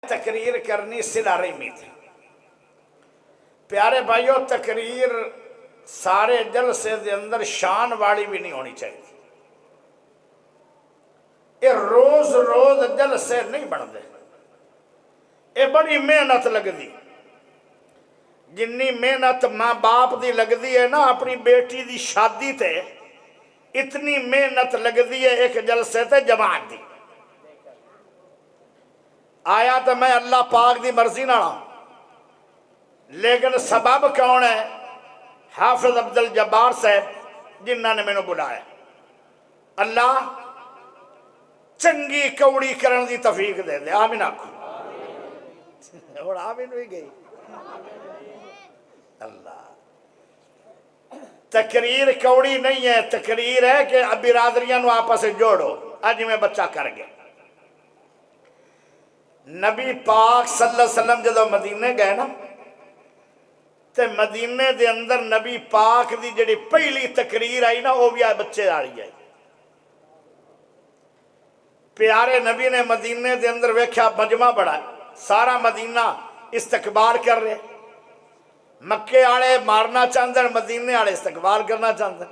تقریر کرنی صلہ رحمی تھی۔ پیارے بھائیو، تقریر سارے جلسے دے اندر شان والی بھی نہیں ہونی چاہیے۔ یہ روز روز جلسے نہیں بن دے، یہ بڑی محنت لگ دی۔ جنی محنت ماں باپ دی لگ دی ہے نا اپنی بیٹی دی شادی تے، اتنی محنت لگ دی ہے ایک جلسے تے جماعت دی۔ آیا تو میں اللہ پاک دی مرضی نہ رہا، لیکن سبب کون ہے؟ حافظ عبدالجبار صاحب جنہاں نے میں نے بلایا۔ اللہ چنگی کوڑی کرن دی توفیق دے دے، آمین آکھو۔ اور آمین ہوئی گئی۔ اللہ تقریر کوڑی نہیں ہے، تقریر ہے کہ اب برادریاں نو آپس سے جوڑو۔ آج میں بچہ کر گیا۔ نبی پاک صلی اللہ علیہ وسلم جدو مدینے گئے نا تے مدینے دے اندر نبی پاک دی جڑی پہلی تقریر آئی نا وہ بھی آئے بچے آئی۔ پیارے نبی نے مدینے دے اندر ویکھیا مجمع بڑا ہے، سارا مدینہ استقبال کر رہے، مکے آڑے مارنا چاہتے، مدینے آڑے استقبال کرنا چاہتے۔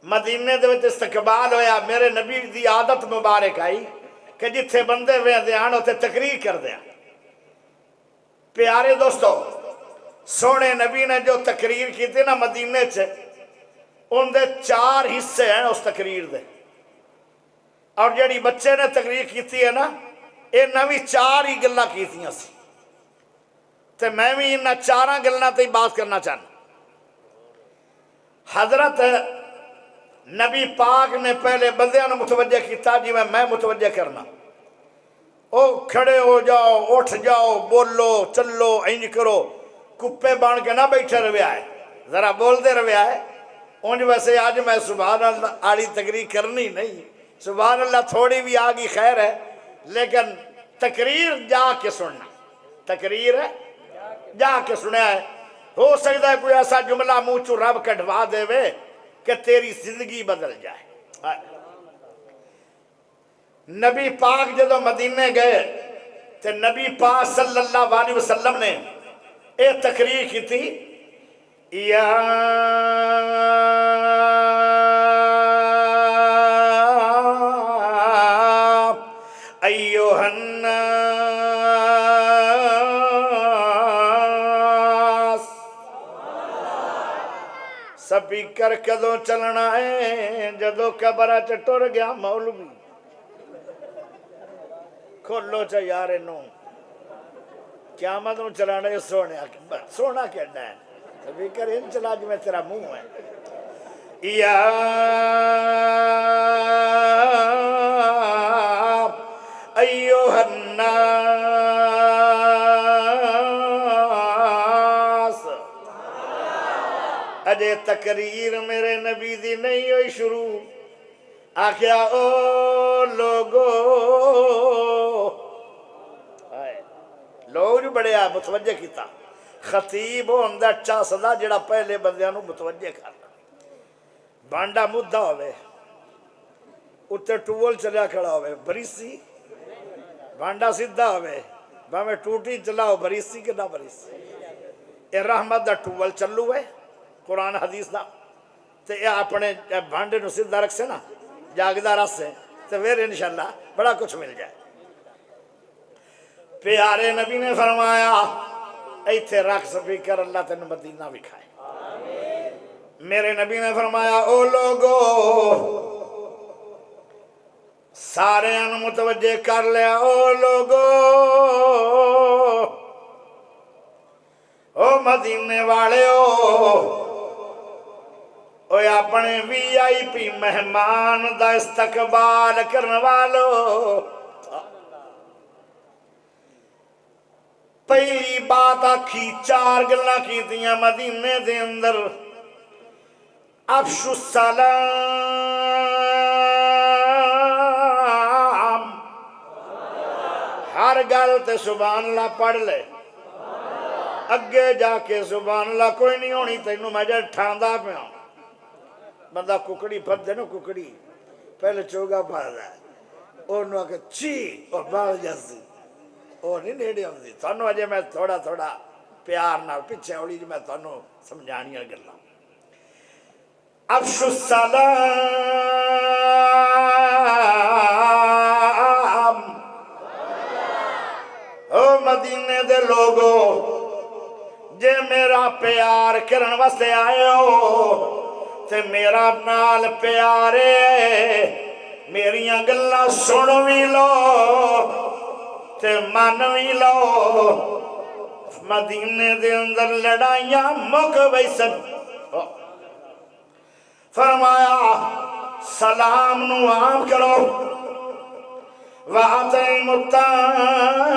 مدینے دے وچ استقبال ہویا، میرے نبی دی عادت مبارک آئی کہ جتھے بندے وے دیان ہوتے تقریر کر دیا۔ پیارے دوستو، سونے نبی نے جو تقریر کی تھی نا مدینے چھے، ان دے 4 حصے ہیں اس تقریر دے، اور جڑی بچے نے تقریر کی تھی ہے نا یہ نوی 4 ہی گلہ کی تھی اسی، تے میں بھی انہا 4 گلنا تے بات کرنا چاہنا۔ حضرت نبی پاک نے پہلے بندیاں نے متوجہ کیتا جی میں متوجہ کرنا، او کھڑے ہو جاؤ، اٹھ جاؤ، بولو چلو، اینج کرو، کپے بان کے نہ بیٹھے روے آئے، ذرا بول دے روے آئے۔ انج ویسے آج میں سبحان اللہ آڑی تقریر کرنی نہیں، سبحان اللہ تھوڑی بھی آگی خیر ہے، لیکن تقریر جا کے سننا، تقریر ہے جا کے سنیا ہے۔ ہو سکتا ہے کوئی ایسا جملہ منہ چو رب کٹوا دے وے کہ تیری زندگی بدل جائے۔ نبی پاک جدو مدینے گئے تو نبی پاک صلی اللہ علیہ وسلم نے ایک تقریر کی تھی، یا ایوہ الناس، سپیکر کدو چلنا ہے جدو قبرہ چٹور گیا مولوی، کھولو چا یارے نو قیامت نو چلانے سونا کہنا ہے، سپیکر ان چلا جو میں تیرا منہ ہے۔ یا ایوہ الناس، اجے تقریر میرے نبی دی نہیں ہوئی شروع، آکھیا او لوگو، لوگ جو بڑے آئے متوجہ کیتا، خطیب ہو اندر اچھا صدا جڑا پہلے بندیاں نو متوجہ کرنا۔ بانڈا مدہ ہوئے اتنے ٹوول چلیا کھڑا ہوئے بریسی، بانڈا سدھا ہوئے باہمیں ٹوٹی چلاؤ بریسی کے نہ بریسی، اے رحمت دا ٹوول چلو ہے قرآن حدیث دا، تے اے اپنے بانڈے نو سدھا رکھ سے نا جاگدہ رس سے، تے پھر انشاءاللہ بڑا کچھ مل جائے۔ پیارے نبی نے فرمایا ایتھے رکھ سپیکر، اللہ تینوں مدینہ بھی کھائے۔ میرے نبی نے فرمایا او لوگو، سارے ان متوجہ کر لیا، او لوگو، او مدینے والے ہو، او اپنے وی آئی پی مہمان دا استقبال کرنے والو۔ پہلی بات آکھی 4 گلہ کی دیا مدینے دے اندر، افشو السلام، ہر گل تے سبحان اللہ پڑھ لے، اگے جا کے سبحان اللہ کوئی نہیں ہونی، تینوں میں جا ٹھاندا پہ ہوں۔ بندہ ککڑی پھر دے نا، ککڑی پہلے چوگا پھر رہا ہے، اور نو آکے چی اور باغ جاسی وہ نہیں نیڑے آتی تھانوں اجے میں تھوڑا تھوڑا پیار نال پیچھے ہولی جو میں تھانوں سمجھانیاں گلاں افشو السلام او مدینے دے لوگو جے میرا پیار کرن واسطے آئے ہو تے میرا نال پیارے میریاں گلاں سن وی لو تے من وی لو مدینے دے اندر لڑائیاں مک ویسن فرمایا سلام نو عام کرو وَأَطْعِمُوا الطَّعَامَ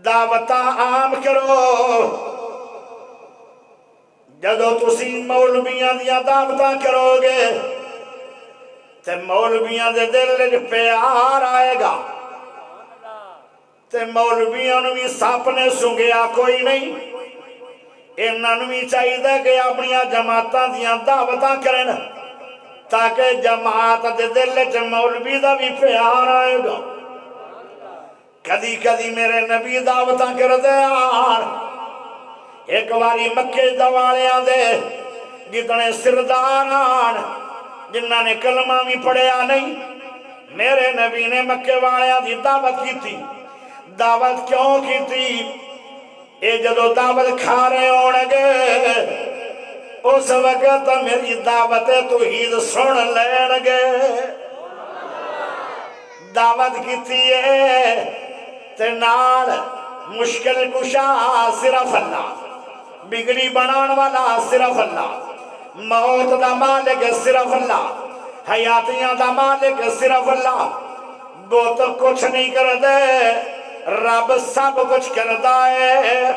دعوتاں عام کرو جدو تسی مولویاں دیاں دعوتاں کرو گے تے مولویاں دے دل وچ پیار آئے گا تے مولویاں نو بھی سپ نے سنگیا کوئی نہیں انہاں بھی چاہیے کہ اپنی جماعتاں دیاں دعوتاں کرن تاکہ جماعت دے دل وچ مولوی دا بھی پیار آئے گا کدی کدی میرے نبی دعوتاں کردے یار ایک باری مکے دوالیاں دے جتنے سردار آن جنہاں نے کلمہ بھی پڑھیا نہیں میرے نبی نے مکے والیاں دی دعوت کی تھی دعوت کیوں کی تھی اے جدو دعوت کھا رہے ہونے گے اس وقت میری دعوت توحید سن لین گے دعوت کی تھی تے نال مشکل کشا صرف اللہ بگڑی بنان والا صرف اللہ موت دا مالک صرف اللہ حیاتیاں دا مالک صرف اللہ وہ تو کچھ نہیں کر دے رب سب کچھ کردا ہے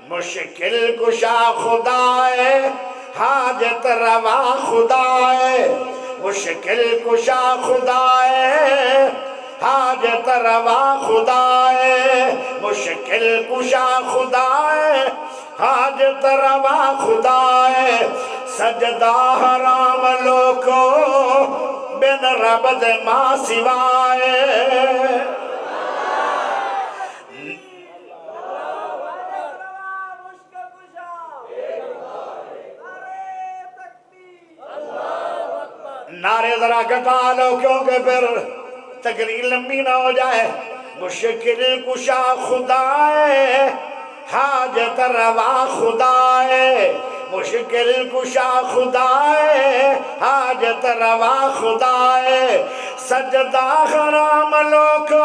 مشکل کشا خدا ہے حاجت روا خدا ہے مشکل کشا خدا ہے حاجت روا خدا ہے مشکل کشا خدا ہے حاجت روا خدا ہے سجدہ حرام لوکو بن رب دے ماں سوائے نعرے ذرا گٹا لو کیونکہ پھر تقریر لمبی نہ ہو جائے مشکل کشا خدا ہے حاجت روا خدا ہے مشکل کشا خدا ہے حاجت روا خدا ہے سجدہ حرام لوکو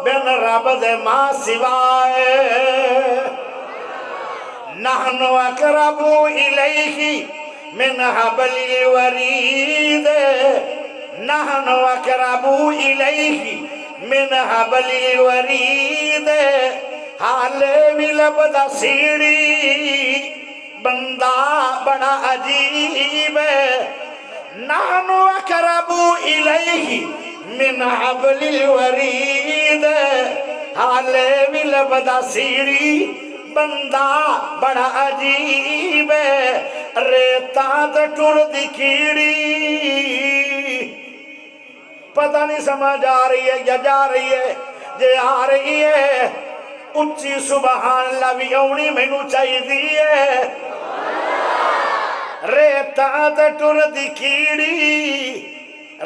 بن رب دے ماں سوائے نحن اقرب الیہ من حبل الورید نحن اقرب الیہ من حبل الورید حالے بھی لبدا سیڑی بندہ بڑا عجیب ہے نحن اقرب الیہ من حبل الورید حالے بھی لبدا سیڑی بندہ بڑا عجیب ہے ریتا تے ٹر دی کیڑی پتہ نہیں سمجھ آ رہی ہے یا جا رہی ہے جے آ رہی ہے اچھی سبحان اللہ بھی اونی میں نو چاہی دیئے ریتا تے ٹر دی کیڑی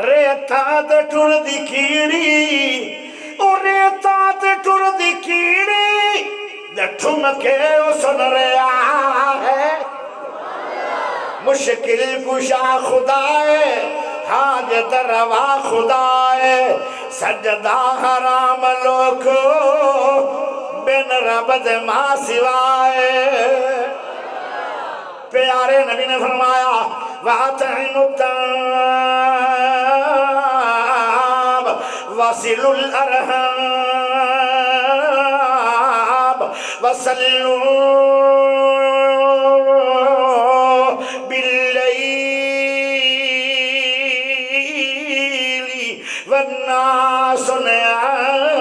ریتا تے ٹر دی کیڑی او ریتا تے ٹر دی کیڑی ٹھم کے سن رہا ہے مشکل کشا خدا ہے حاجت روا خدا ہے سجدہ حرام لوکو بن رب دے ماں سوائے پیارے نبی نے فرمایا وَأَطْعِمُوا الطَّعَامَ وَصِلُوا الْأَرْحَامَ وَصَلُّوا بِاللَّيْلِ وَالنَّاسُ نِيَامٌ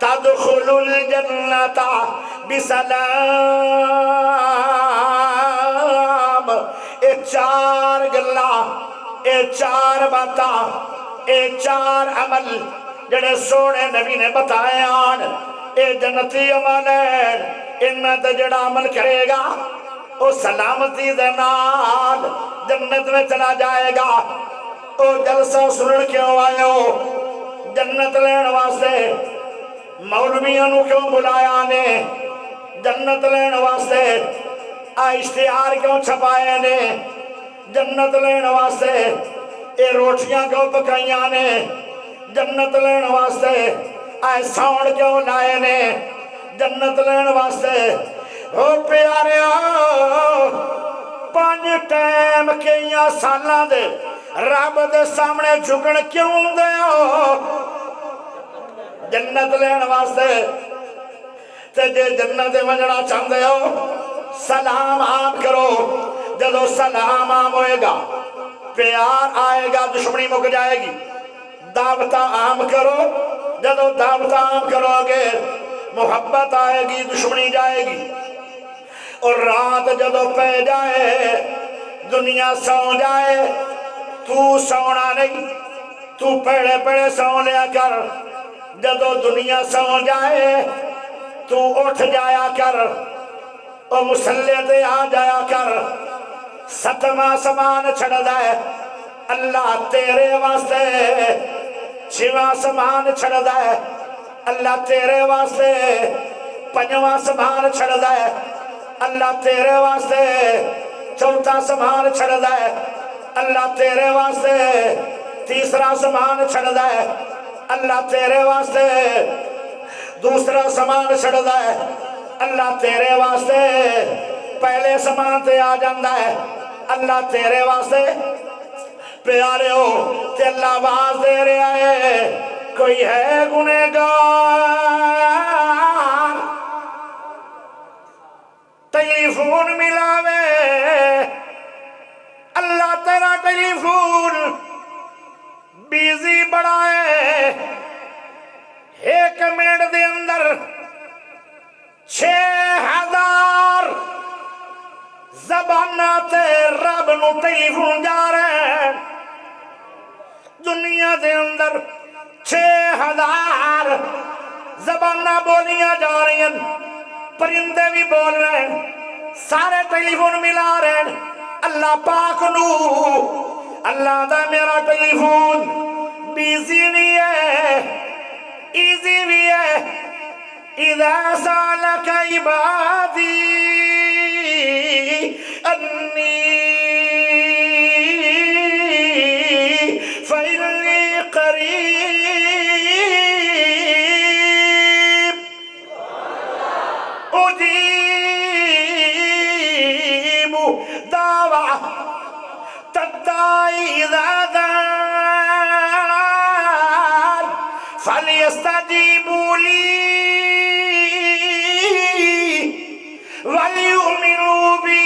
تَدْخُلُوا الْجَنَّةَ بسلام اے چار گلا اے چار باتاں اے چار عمل جڑے سونے نبی نے بتائے آن اے جنتی عمل ہے انہاں تے جڑا عمل کرے گا او سلامتی دے نال جنت میں چلا جائے گا او جلسہ سنن کیوں آئے ہو جنت لین واسطے مولویاں نو کیوں بلایا نے جنت لین واسطے اشتہار کیوں چھپائے نے جنت لین واسطے اے روٹیاں کیوں پکائیاں نے جنت لین واسطے اے ساؤنڈ کیوں لائے نے جنت لین واسطے او پیارے پانچ ٹائم کئیاں سالاں دے رب دے سامنے جھکن کیوں دے ہو جنت لین واسطے تے جے جنت وجڑا چاہندے ہو سلام عام کرو جدو سلام عام ہوئے گا پیار آئے گا دشمنی مک جائے گی دعوت عام کرو جدو دعوت عام کرو گے محبت آئے گی دشمنی جائے گی اور رات جدو پہ جائے دنیا سو جائے تو سونا نہیں تو پیڑے پیڑے سو لیا کر جدو دنیا سو جائے تو اٹھ جایا کر اور مسلح دے آ جایا کر ستما سمان چھڑ دائے اللہ تیرے واسطے چھواں سمان چھڑ دائے اللہ تیرے واسطے پنجواں سمان چھڑ دائے اللہ تیرے واسطے چوتھا سمان چھڑ دائے اللہ تیرے واسطے تیسرا سمان چھڑ دائے اللہ تیرے واسطے دوسرا سمان چھڑ دائے اللہ تیرے واسطے پہلے سمان تے آ جاندہ ہے اللہ تیرے واسطے پیارے ہو تے اللہ آواز دے رہا ہے کوئی ہے گنہگار ٹیلی فون ملاوے اللہ تیرا ٹیلی فون بیزی بڑا ہے ایک منٹ دے اندر 6000 زبانات رب نو ٹیلی فون جا رہے ہیں دنیا دے اندر 6000 زبانہ بولیاں جا رہی ہیں پرندے بھی بول رہے ہیں سارے ٹیلی فون ملا رہے ہیں اللہ پاک نو اللہ دا میرا ٹیلی فون بیزی بھی ہے ایزی بھی ہے اذا سالک عبادی انی فإنی قریب اجیب دعوت الداعی اذا دعان فلیستجیبوا لی وَلْيُؤْمِنُوا بِي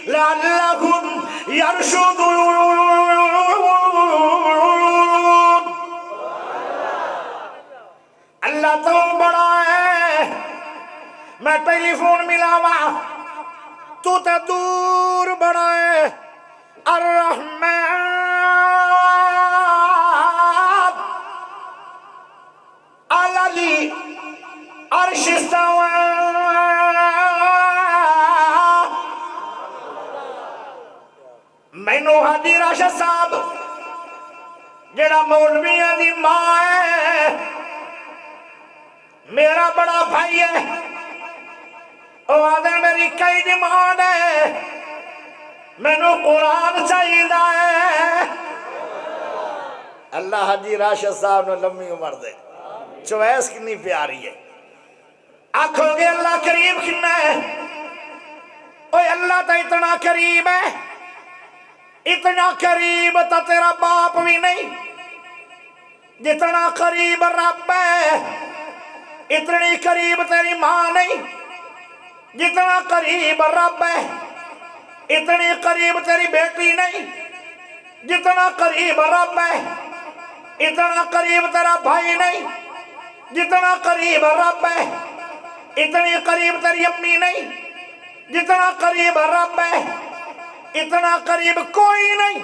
لَعَلَّهُمْ يَرْشُدُونَ اللہ تو بڑا ہے میں ٹیلی فون ملاوا تو تے دور بڑا ہے الرحمن علی عرش استوى مینو حاجی راشد صاحب جڑا مولویاں دی ماں ہے میرا بڑا بھائی ہے وہ آدھے میری کئی ڈیمانڈ ہے مینو قرآن چاہیے اللہ حاجی راشد صاحب نے لمبی عمر دے چوائس کنی پیاری ہے آنکھو گے اللہ قریب کنا ہے اوہ اللہ تا اتنا قریب ہے اتنا قریب تا تیرا باپ بھی نہیں جتنا قریب رب ہے اتنی قریب تیری ماں نہیں جتنا قریب رب ہے اتنی قریب تیری بیٹی نہیں جتنا قریب رب ہے اتنا قریب تیرا بھائی نہیں جتنا قریب رب ہے اتنی قریب تیری امی نہیں جتنا قریب رب ہے اتنا قریب کوئی نہیں،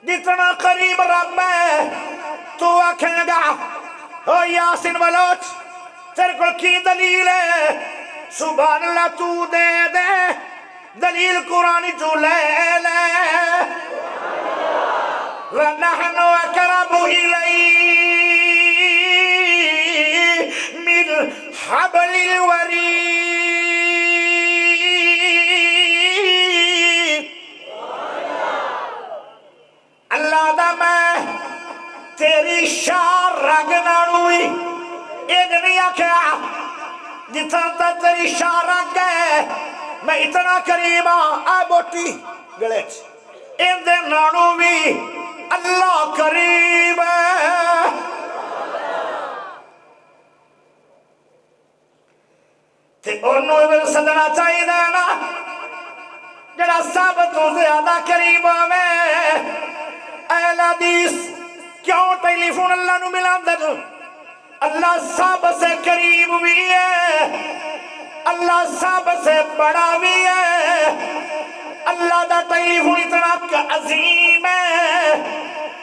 جتنا قریب رب ہے تو آکھیں گا او یاسین بلوچ تیرے کو کی دلیل ہے؟ سبحان اللہ تو دے دے دلیل قرآن تو لے لے وَنَحْنُ أَقْرَبُ إِلَيْهِ مِنْ حَبْلِ الْوَرِيدِ اللہ دا میں تیری شاہ رگ ناڑوئی ایک نہیں آکھا جتنا تا تیری شاہ رگ ہے میں اتنا قریبا آئے بوٹی گلیچ ان دے ناڑوئی اللہ قریب ہے۔ تے انہوں نے سدنا چاہی دینا جڑا ثابتوں زیادہ قریب میں اہل حدیث کیوں ٹیلی فون اللہ نو ملان دے اللہ سب سے قریب بھی ہے، اللہ سب سے بڑا بھی ہے، اللہ دا ٹیلی فون اتنا عظیم ہے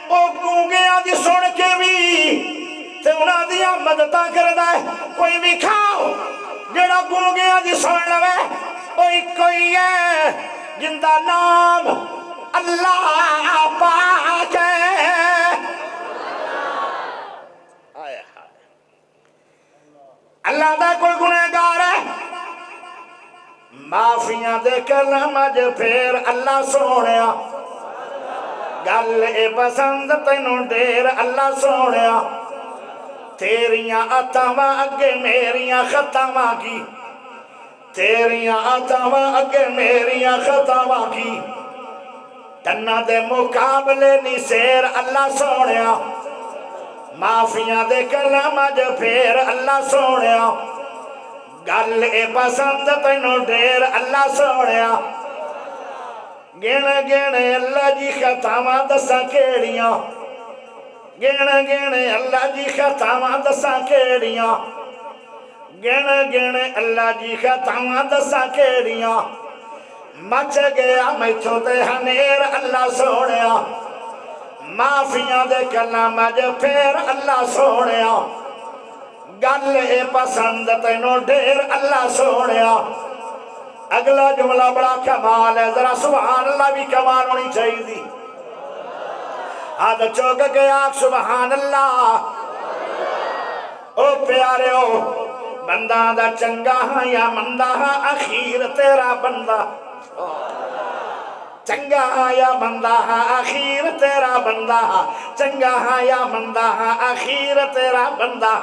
او گونگیاں دی سن کے بھی تے انہاں دی مددہ کردہ ہے۔ کوئی بھی کھاؤ جڑا گونگیاں دی سن لوے کوئی کوئی ہے جن دا نام اللہ پاک ہے۔ اللہ دا کوئی گنہگار ہے معافیاں دے کلام اج پھر اللہ سونیا گل اے پسند تینوں ڈیر اللہ سونیا تیریاں عطاواں اگے میریاں خطاواں کی، تیریاں عطاواں اگے میریاں خطاواں کی، تنہ دے مقابلے نہیں سیر اللہ سونیا معافیاں دے کلام اج پھر اللہ سونیا گل اے پسند تینوں ڈیر اللہ سونیا گن گن اللہ جی خطاواں دساں کیڑیاں گن گن اللہ جی خطاواں دساں کیڑیاں گن گن اللہ جی خطاواں دساں کیڑیاں مچ گیا میتھوں تے ہنیر اللہ سونیا معافیاں دے کلام اج پھر اللہ سونیا گل اے پسند تینوں ڈیر اللہ سونیا۔ اگلا جملہ بڑا کمال ہے ذرا سبحان اللہ بھی کمال ہونی چاہیے دی آدھ چوک گیا سبحان اللہ۔ او پیارے ہو بندہ دا چنگا ہاں یا مندہ ہاں اخیر تیرا بندہ، چنگا ہاں یا مندہ ہاں اخیر تیرا بندہ، چنگا ہاں یا مندہ ہاں اخیر تیرا بندہ،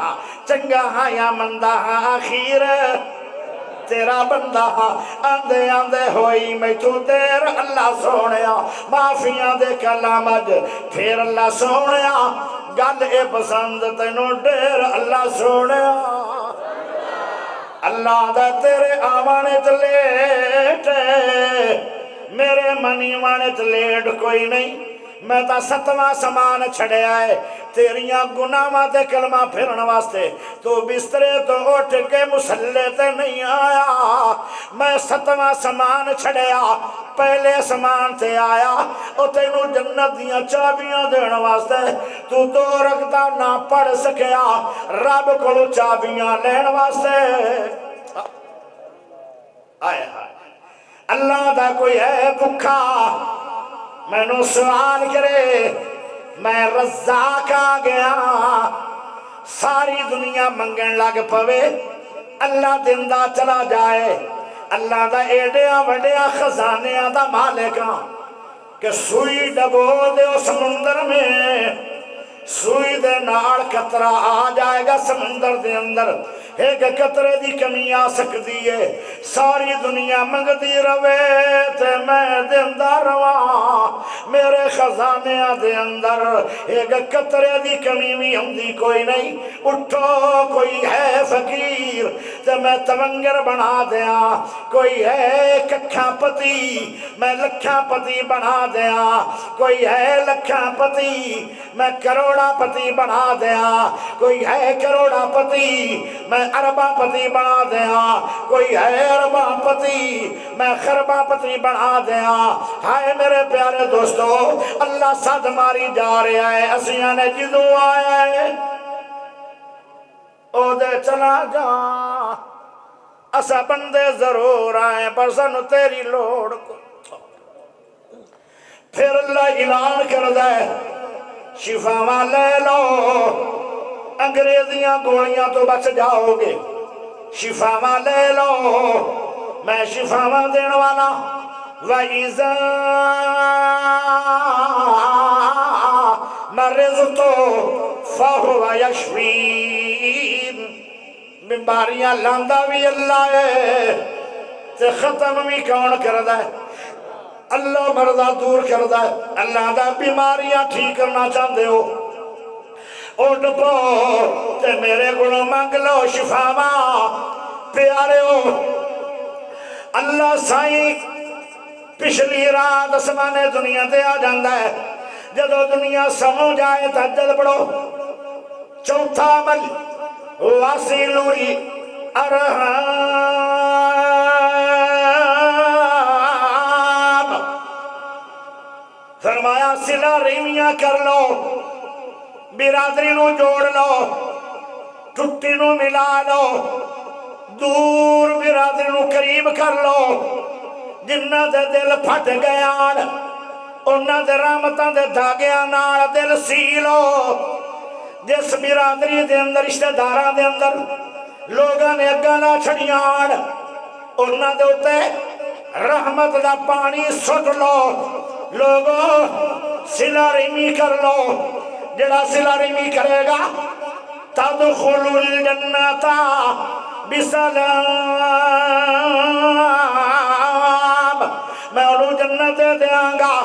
چنگا ہاں یا مندہ ہاں اخیر تیرا بندہ، آندے آندے ہوئی میں تو دیر اللہ سونیا معافیاں دے کلام اج پھر اللہ سونیا گل اے پسند تینوں ڈیر اللہ سونیا۔ اللہ دا تیرے آوانے تلیٹ میرے منی وانے تلیٹ کوئی نہیں، میں تا ستواں سامان چھڑے آئے تیریاں گناہاں تے کلمہ پھرن واسطے تو بسترے تو اٹھ کے مسلے تے نہیں آیا، میں ستواں سامان چھڑے آ پہلے سامان تے آیا او تینوں جنت دیاں چابیاں دین واسطے تو دو رکھتا نہ پڑھ سکیا رب کو چابیاں لین واسطے۔ آئے ہائے اللہ دا کوئی ہے بکھا میں نو سوال کرے میں رزاق آ گیا ساری دنیا منگن لگ پوے اللہ دندہ چلا جائے اللہ دا ایڈیاں وڈیاں خزانیاں دا مالکاں کہ سوئی ڈبو دے اس سمندر میں سوئی دے نال قطرہ آ جائے گا سمندر دے اندر ایک قطرے دی کمی آ سکتی ہے ساری دنیا منگتی روے تے میں دیندہ رواں میرے خزانے دے اندر ایک قطرے دی کمی بھی ہوندی کوئی نہیں اٹھو کوئی ہے فقیر تے میں تونگر بنا دیاں کوئی ہے ککھاں پتی میں لکھاں پتی بنا دیاں کوئی ہے لکھاں پتی میں کروڑا پتی بنا دیا، کوئی ہے کروڑا پتی میں اربا پتی بنا دیا، کوئی ہے اربا پتی میں خربا پتی بنا دیا۔ ہائے میرے پیارے دوستو، اللہ ساتھ ماری جا رہا ہے، اسیاں نے جدوں آیا ہے او دے چلا جا، اسا بندے ضرور آئے پر سانو تیری لوڑ کو۔ پھر اللہ اعلان کر دے شفاواں لے لو، انگریزیاں گولیاں تو بچ جاؤ گے، شفاواں لے لو، میں شفاواں دین والا۔ وَإِذَا مَرِضْتُ فَهُوَ يَشْفِينِ، بیماریاں لاندہ بھی اللہ ہے تے ختم بھی کون کردہ ہے؟ اللہ مرضہ دور کردہ ہے۔ اللہ دا بیماریاں ٹھیک کرنا چاہتے ہو اٹھ پو تے میرے گنوں مانگ لو شفاواں۔ پیارے ہو اللہ سائیں پچھلی رات اسمانے دنیا تے آ جاندہ ہے، جدو دنیا سمو جائے تہجد پڑھو۔ چوتھا عمل وَاسِلُ الْأَرْحَامَ، فرمایا صلہ رحمیاں کر لو، برادری نو جوڑ لو، ٹھٹی نو ملا لو، دور برادری نو قریب کر لو۔ جنہ دے دل پھٹ گیان انہ دے رحمتاں دے دھاگیاں نال دل سی لو۔ جس برادری دے اندر رشتہ داراں دے اندر لوگاں نے اگاں چھڑیان انہ دے اتے رحمت دا پانی سٹ لو۔ لوگوں صلہ رحمی کر لو، جڑا صلہ رحمی کرے گا تدخل الجنت بسلام، میں انہوں جنت دیاں گا۔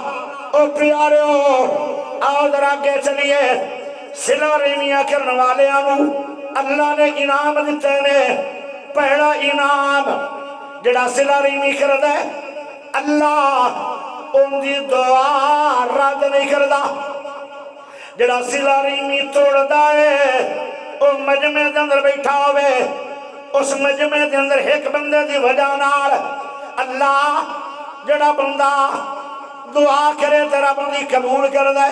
او پیارے ہو آؤ ذرا کے چلیے، صلہ رحمیاں کرنے والے اللہ نے انعام دیتے نے۔ پہلا انعام جڑا صلہ رحمی کر دے اللہ ان دی دعا رد نہیں کردہ۔ جڑا صلہ رحمی توڑ دائے او مجمع دے اندر بیٹھا ہوئے، اس مجمع دے اندر ایک بندے دی وجہ نال اللہ جڑا بندہ دعا کرے تیرا بندی قبول کر دے،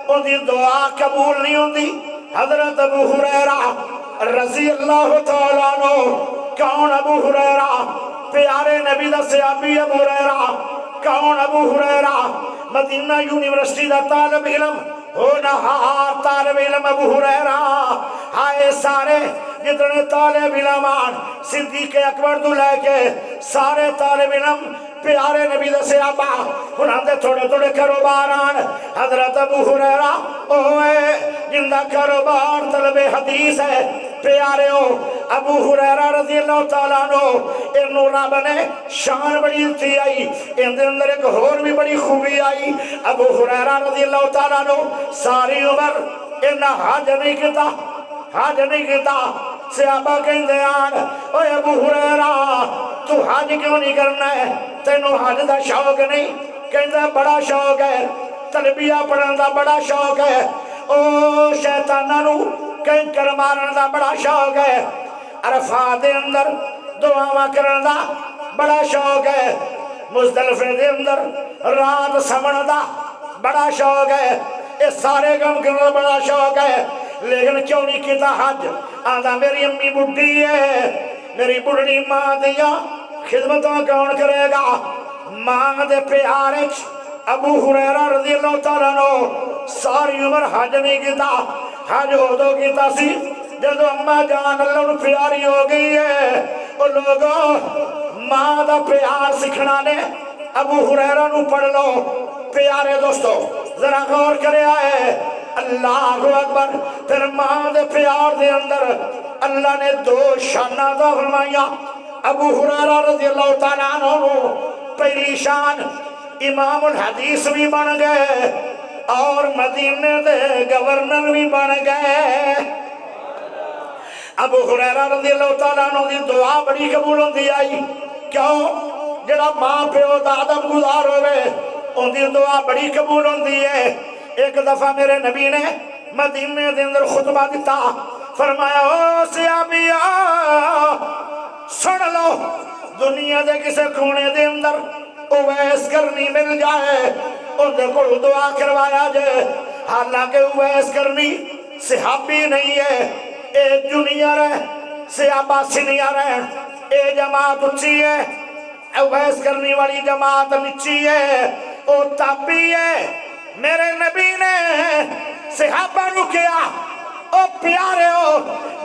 ان دی دعا قبول نہیں ہوندی۔ حضرت ابو ہریرہ رضی اللہ تعالیٰ عنہ، کون ابو ہریرہ؟ پیارے نبی دا صحابی ابو ہریرہ۔ کون ابو ہریرہ؟ مدینہ یونیورسٹی دا طالب علم، ہونہار طالب علم ابو ہریرہ۔ ہائے سارے جتنے طالب علمان صدیق اکبر تو لے کے سارے طالب علم پیارے نبی دا صحابہ انہاں دے تھوڑے تھوڑے کاروباران۔ حضرت ابو ہریرہ اوے جندہ کاروبار طلب حدیث ہے۔ پیارے ہو ابو ہریرہ رضی اللہ تعالیٰ عنہ، انہوں رب نے شان بڑی تھی آئی، ان دے اندر ایک اور بھی بڑی خوبی آئی۔ ابو ہریرہ رضی اللہ تعالیٰ عنہ ساری عمر انہاں حج نہیں کیتا، حج نہیں کیتا۔ صحابہ کہندے آن اوے ابو ہریرہ تو حج کیوں نہیں کرنا ہے؟ تینوں حج دا شوق نہیں؟ کہندہ بڑا شوق ہے، تلبیہ پڑھن دا بڑا شوق ہے، او شیطانہ نو کہیں کر مارن دا بڑا شوق ہے، عرفات دے اندر دعاواں کرن دا بڑا شوق ہے، مزدلفے دے اندر رات سمن دا بڑا شوق ہے، اس سارے کام کرن دا بڑا شوق ہے، لیکن کیوں نہیں کیتا حج؟ آدھا میری امی بڑھی ہے، میری بڑھڑی ماں دیا خدمتوں کون کرے گا؟ ماں دے پیارے ابو ہریرہ رضی اللہ تعالیٰ عنہ ساری عمر حج نہیں کیتا۔ حج ہو دو کیتا سی جدو اماں جان اللہ انہوں پیاری ہو گئی ہے۔ وہ لوگوں ماں دا پیار سکھنا نے ابو ہریرہ نو پڑھ لو۔ پیارے دوستو ذرا غور کرے آئے، اللہ اکبر۔ پھر ماں دے پیار دے اندر اللہ نے دو شانہ دا فرمایا۔ ابو ہریرہ رضی اللہ تعالیٰ عنہ پہلی شان امام الحدیث بھی بن گئے اور مدینے دے گورنر بھی بن گئے۔ ابو ہریرہ رضی اللہ تعالیٰ عنہ دی دعا بڑی قبول ہوندی آئی۔ کیوں؟ جڑا ماں پیو دا ادب گزار ہوئے ان دی دعا بڑی قبول ہوندی ہے۔ ایک دفعہ میرے نبی نے مدینے دے اندر خطبہ دیتا، فرمایا او صحابیہ سن لو، دنیا دے کسے کونے دے اندر اویس کرنی مل جائے ان دے کو دعا کروایا جائے، حالانکہ اویس کرنی صحابی نہیں ہے، اے جونیئر ہے، صحابہ سینئر ہے، اے جماعت اچھی ہے، اویس کرنی والی جماعت نچی ہے، او تابی ہے۔ میرے نبی نے صحابہ نو کیا او پیارے ہو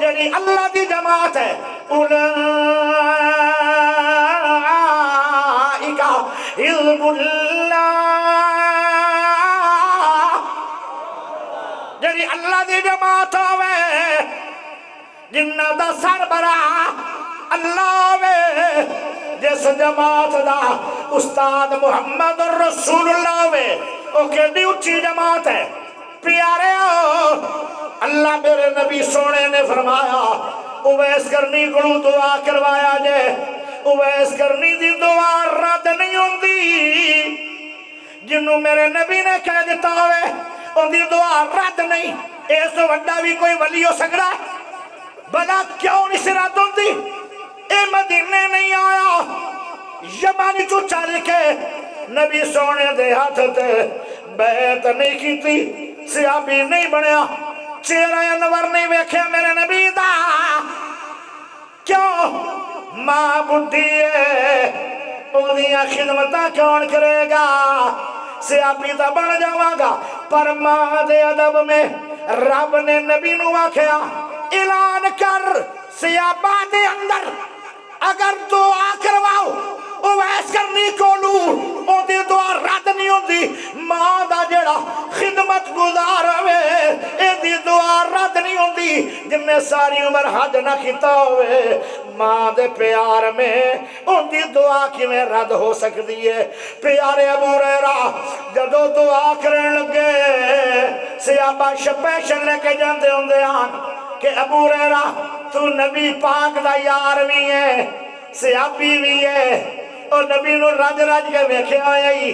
جنہی اللہ دی جماعت ہے، اولئیکا حزب اللہ، جنہی اللہ دی جماعت ہوئے جنہ دا سربراہ اللہ ہوئے، جس جماعت دا استاد محمد رسول اللہ ہوئے، او کیڑی اچھی جماعت ہے۔ پیارے ہو اللہ میرے نبی سونے نے فرمایا اویس کرنی کو دعا کروایا جائے، اویس کرنی دی دعا رد نہیں ہوندی، جنہوں میرے نبی نے کہہ دیتا ہوئے ان دی دعا رد نہیں، اس وڈا بھی کوئی ولی ہو سکتا ہے؟ بلا کیوں نہیں سے رد ہوندی؟ اے مدینے نہیں آیا، یمانی تو چل کے نبی سونے دے ہاتھ تے بیعت نہیں کی تھی، صحابی نہیں بنیا، چہرہ انور نہیں ویکھیا میرے نبی دا، کیوں؟ ماں بڈھی ہے، انہیاں خدمتاں کون کرے گا؟ صحابی تا بن جاواں گا، پر ماں دے ادب میں رب نے نبی نو آکھیا اعلان کر صحابہ دے اندر اگر دعا کرواؤ اویس کرنی کولو او دی دعا رد نہیں ہوندی، ماں دا جڑا خدمت گزار ہوئے اے دی دعا رد نہیں ہوندی، جن نے ساری عمر حج نہ کیتا ہوئے ماں دے پیار میں ان دی دعا کی میں رد ہو سکتی ہے۔ پیارے ابو ہریرہ جدو دعا کرن لگے صحابہ شپیشن لے کے جاندے ہوندے آن کہ ابو ہریرہ تو نبی پاک دا یار بھی ہے، صحابی بھی ہے، اور نبی نو رج رج کے ویکھے آئی،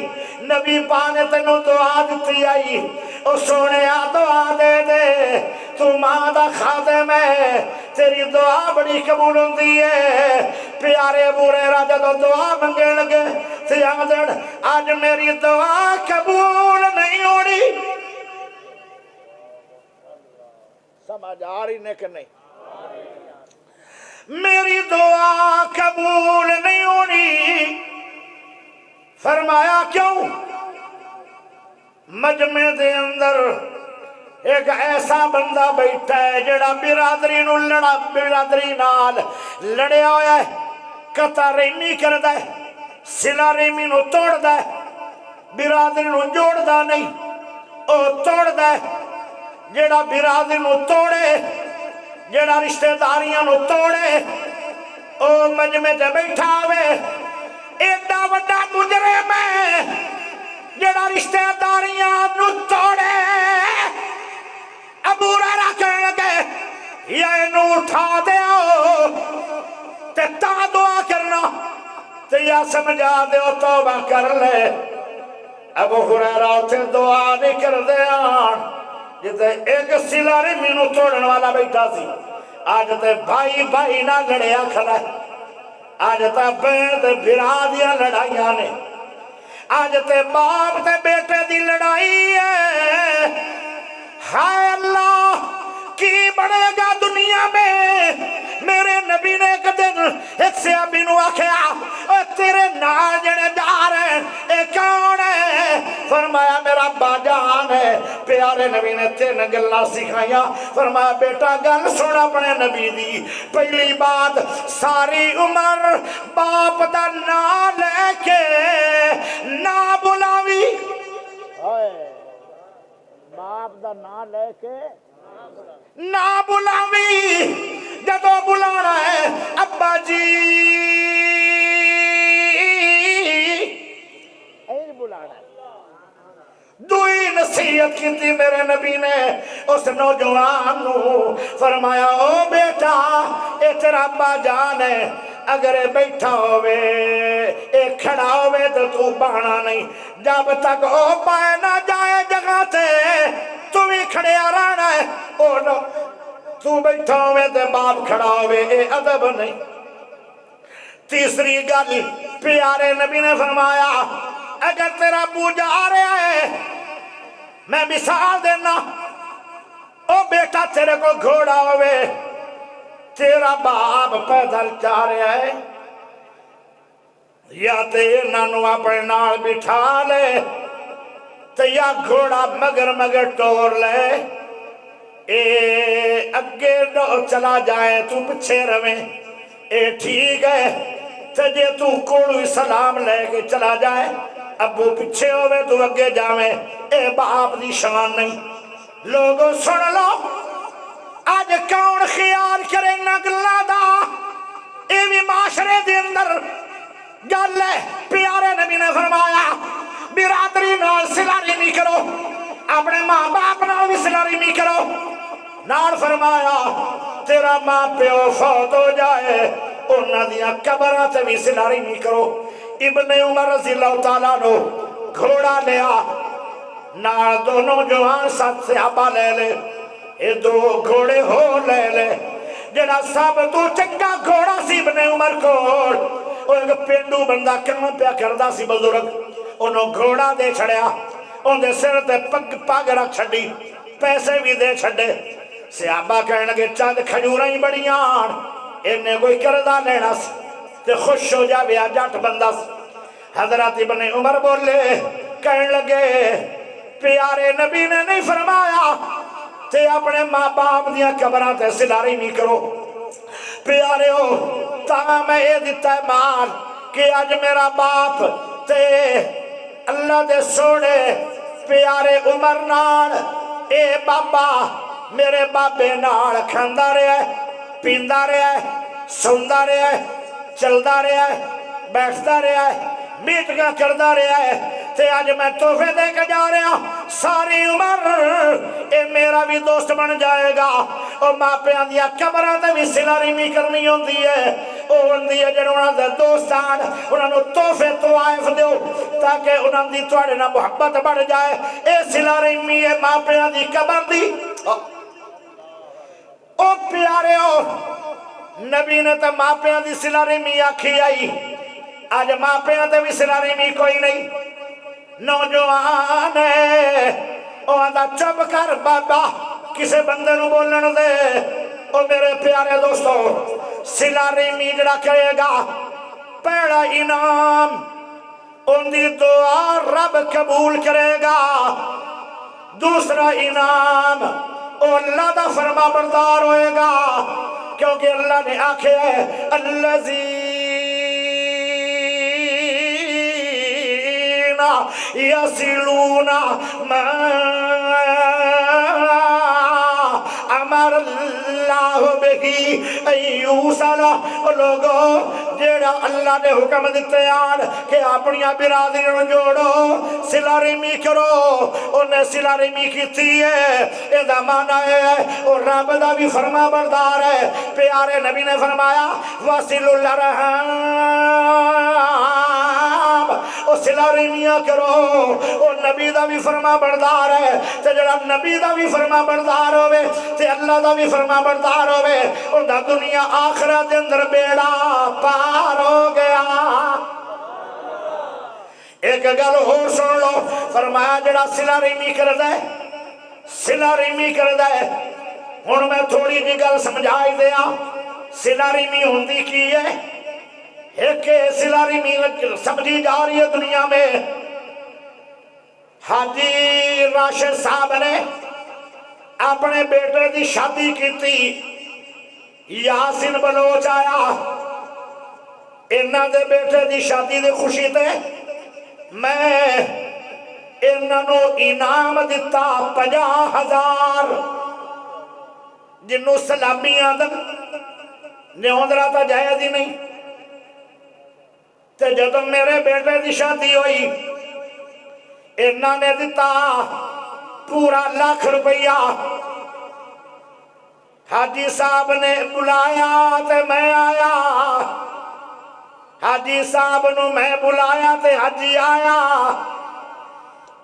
نبی پاک نے تینوں دعا دیتی آئی، او سونے دعا دے دے تو ماں دا خادم ہے، تیری دعا بڑی قبول ہوندی ہے۔ پیارے ابو ہریرہ جدو دعا منگے لگے تے آدن آج میری دعا قبول نہیں ہونی، سمجھ آ رہی نے کہ نہیں؟ میری دعا قبول نہیں ہونی، فرمایا کیوں؟ مجمع دے اندر ایک ایسا بندہ بیٹھا ہے جڑا برادری نو لڑا، برادری نال لڑیا ہویا ہے، قطع رحمی کردا ہے، صلہ رحمی نو توڑدا ہے، برادری نو جوڑدا نہیں او توڑدا ہے۔ جڑا برادری نو توڑے، جڑا رشتہ داریاں نو توڑے، او مجمع تے بیٹھا ہوئے، ایڈا وڈا مجرم ہے جڑا رشتہ داریاں نو توڑے۔ ابو ہریرہ کہنے لگے یا انو اٹھا دیو تے تا دعا کرنا تے یا سمجھا دیو توبہ کر لے۔ ابو ہریرہ تے دعا نہیں کر دے آن، جتے ایک صلہ رحمی نو توڑن والا بیٹھا سی، آج تے بھائی بھائی نہ لڑیا کھڑا ہے، آج تے بہن تے بھرا دیا لڑائیاں نے، آج تے باپ تے بیٹے دی لڑائی ہے۔ ہائے اللہ کی بڑھے گا دنیا میں؟ میرے نبی نے ایک دن ایک صحابی نو آکھیا تیرے نال جڑے جا رہے اے کون ہے؟ فرمایا میرا ابا جان ہے۔ پیارے نبی نے تین گلاں سکھائیاں، فرمایا بیٹا گل سن اپنے نبی دی، پہلی بات ساری عمر باپ دا نام لے کے نہ بلاوی، باپ دا نام لے کے نہ بلاوی، جدو بلانا ہے ابا جی اے بلانا ہے۔ دوئی نصیحت کی تھی میرے نبی نے اس نوجوان نو، فرمایا او بیٹا اے تیرا ابا جان ہے، اگر بیٹھا ہوئے اے کھڑا ہوئے تو بہنا نہیں، جب تک او پائے نہ جائے جگہ تے تو بھی کھڑیا رہنا ہے تو بیٹھا ہوئے تے باپ کھڑا ہوئے اے ادب نہیں تیسری گل پیارے نبی نے فرمایا اگر تیرا ابو جا رہا ہے میں مثال دینا او بیٹا تیرے کو گھوڑا ہوئے تیرا باپ پیدل جا رہا ہے یا تے نانو اپنے نال بٹھا لے تے یا گھوڑا مگر ٹور لے اے اگے چلا جائے تو پچھے رویں اے ٹھیک ہے تے جے تو کوڑوی سلام لے کے چلا جائے ابو پچھے ہوئے تو اگے جاویں اے باپ دی شان نہیں لوگوں سن لو آج کون خیال کرے نگلا دا اے بھی معاشرے دے اندر گل ہے پیارے نبی نے فرمایا برادری نال صلہ رحمی کرو اپنے ماں باپ نال بھی صلہ رحمی کرو نال فرمایا تیرا ماں پیو فوت ہو جائے انہاں دیاں قبراں تے بھی صلہ رحمی کرو ابن عمر رضی اللہ تعالیٰ نو گھوڑا لیا نال دونوں جوان ساتھ صحابہ لے لے اے دو گھوڑے ہو لے لے جڑا سب تو چنگا گھوڑا سی ابن عمر کول وہ ایک پینڈو بندہ کم پیا کردہ سی بزرگ انہوں گھوڑا دے چھڑیا ان دے سر تے پگ رکھ چھڑی پیسے بھی دے چھڑے صحابہ کہنے لگے چند کھجوراں ہی بڑیاں انہیں کوئی کردہ لینا سی تے خوش ہو جا بیا جٹ بندہ سی حضرت ابن عمر بولے کہنے لگے پیارے نبی نے نہیں فرمایا تے اپنے ماں باپ دیاں قبراں تے صلہ رحمی کرو پیارے ہو تا میں یہ دیتا ہے مال کہ آج میرا باپ تے اللہ دے سوڑے پیارے عمر نال اے بابا میرے بابے نال کھاندہ رہے ہے پیندہ رہے ہے سوندہ رہے ہے چلدہ رہے ہے بیٹھدہ رہے ہے میٹنگاں کردہ رہے ہے تے آج میں تحفے دے کے جا رہا ساری عمر اے میرا بھی دوست بن جائے گا اور ماں پیاں دیا قبراں تے بھی صلہ رحمی کرنی ہوندی ہے او ہوندی ہے جڑے انہاں دے دوستان انہاں نو تحفے طوائف دیو تاکہ انہاں دی تواڈے نال محبت بڑھ جائے اے صلہ رحمی ہے ماں پیاں دی قبر دی او پیارے ہو نبی نے تے ماں پیاں دی صلہ رحمی آکھی آئی آج ماں پیاں تے بھی صلہ رحمی کوئی نہیں نوجوان ہے او آدھا چپ کر بابا کسے بندے نو بولن دے او میرے پیارے دوستو صلہ رحمی جڑا کرے گا پہلا انعام ان دی دعا رب قبول کرے گا دوسرا انعام او اللہ دا فرما بردار ہوئے گا کیونکہ اللہ نے آکھے الذین یصلون ما امر اللہ بہی ایوسل لوگوں جیڑا اللہ نے حکم دیتے آن کہ اپنیاں برادریوں جوڑو صلہ رحمی کرو انہیں صلہ رحمی کیتی ہے ادا مانا ہے اور رب دا بھی فرما بردار ہے پیارے نبی نے فرمایا وصل الرحم او صلہ رحمیاں کرو او نبی دا بھی فرما بردار ہے تے جڑا نبی دا بھی فرما بردار ہوئے تے اللہ دا بھی فرما بردار ہوئے اور دا دنیا آخرت دے اندر بیڑا پار ہو گیا ایک گل ہو سن لو فرمایا جڑا صلہ رحمی کردہ ہے صلہ رحمی کردہ ہے ہن میں تھوڑی جی گل سمجھائی دیا صلہ رحمی ہوندی کی ہے ایک صلہ رحمی سمجھی جا رہی ہے دنیا میں حاجی راشد صاحب نے اپنے بیٹے دی شادی کی تھی یاسین بلوچ آیا انہاں دے بیٹے دی شادی دے خوشی تے میں انہاں نو انعام دیتا 50,000 جنوں سلامیاں دن نیوندرا تا جائز ہی نہیں تے جدوں میرے بیٹے دی شادی ہوئی انہاں نے دیتا پورا 1,00,000 روپیہ حاجی صاحب نے بلایا تے میں آیا حاجی صاحب نو میں بلایا تے حاجی آیا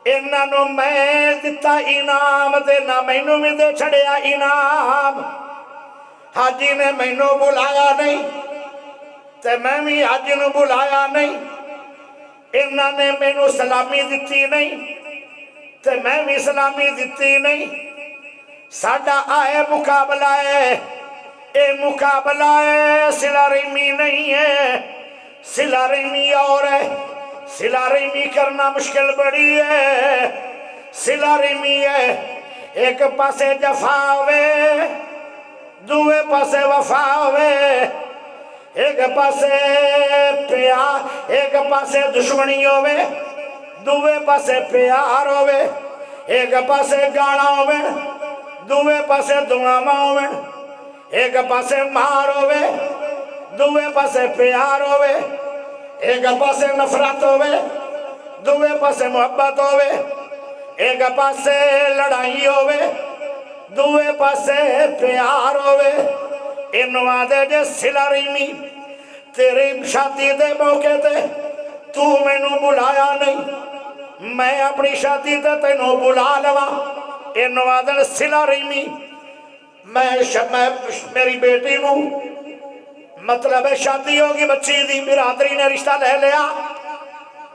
انہوں میں دتا انعام تے نہ مینوں بھی دے چھڑیا انعام حاجی نے مینوں بلایا نہیں تے میں بھی حاجی نوں بلایا نہیں انہوں نے مینوں سلامی دتی نہیں تے میں بھی سلامی دتی نہیں ساڈا آئے مقابلہ ہے اے مقابلہ ہے صلہ رحمی نہیں ہے صلہ رحمی اور ہے صلہ رحمی کرنا مشکل بڑی ہے صلہ رحمی ہے ایک پاسے جفا ہوئے دوے پاسے وفا ہوئے ایک پاسے پیار ایک پاسے دشمنی ہوئے دوے پاسے پیار ہوئے ایک پاسے گانا ہوئے دوے پاسے دعاواں ہوئے ایک پاسے مار ہوئے دوے پاسے پیار ہوئے ایک پاسے نفرت ہوئے دوے پاسے محبت ہوئے ایک پاسے لڑائی ہوئے دوے پاسے پیار ہوئے انہوں آدھے جے صلہ رحمی تیری شادی دے موقع تے تو میں نو بلایا نہیں میں اپنی شادی تے تینوں بلا لوا انہوں آدھے صلہ رحمی میری بیٹی نو مطلب ہے شادی ہوگی بچی دی برادری نے رشتہ لے لیا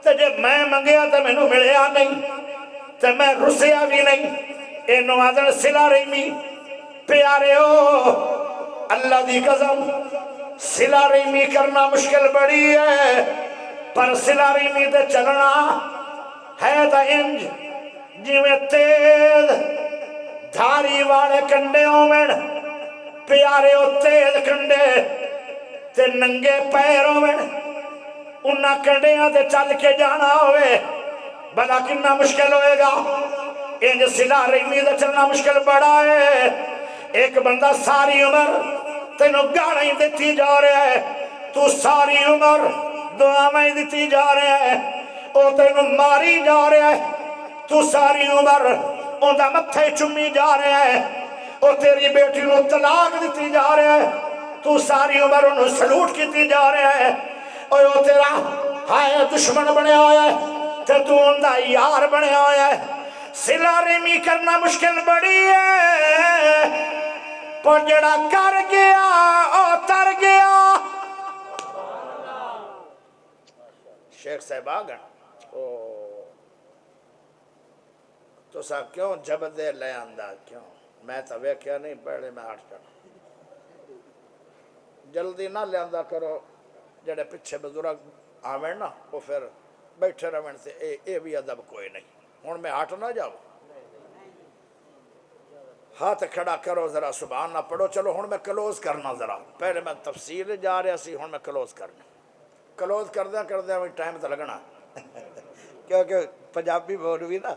تے جے میں منگیا تے میں نو ملیا نہیں تے میں رسیا بھی نہیں انہوں آدھے صلہ رحمی پیارے ہو اللہ دی قسم صلہ رحمی کرنا مشکل بڑی ہے پر صلہ رحمی تے چلنا ہے تا انج جی میں تیز دھاری والے کنڈے ہومن پیارے ہو تیز کنڈے تے ننگے پیر ہومن انہاں کنڈیاں تے چل کے جانا ہوئے بلا کننا مشکل ہوئے گا انج صلہ رحمی تے چلنا مشکل بڑا ہے ایک بندہ ساری عمر تینوں گاڑیں دیتی جا رہے ہے تو ساری عمر دعاویں دیتی جا رہے ہے او تینوں ماری جا رہے ہے تو ساری عمر اندھا متھے چمی جا رہے ہے او تیری بیٹی نو طلاق دیتی جا رہے ہے تو ساری عمر انہوں سلوٹ کیتی جا رہے ہے او تیرا ہائے دشمن بنے آیا ہے تے تو اندھا یار بنے آیا ہے صلہ رحمی کرنا مشکل بڑی ہے پر جڑا کر گیا او تر گیا شیخ صاحب آگا تو سا کیوں جب دے لے انداز کیوں میں تو کیا نہیں پہلے میں ہٹ جانا جلدی نہ لے انداز کرو جڑے پچھے بزرگ آویں نا وہ پھر بیٹھے رویں سے اے بھی ادب کوئی نہیں ہون میں ہٹ نہ جاؤ ہاتھ کھڑا کرو ذرا سبحان نہ پڑھو چلو ہون میں کلوز کرنا ذرا پہلے میں تفسیر جا رہا سی ہون میں کلوز کرنا کلوز کردیا میں ٹائم تو لگنا کیونکہ پنجابی بول بھی نا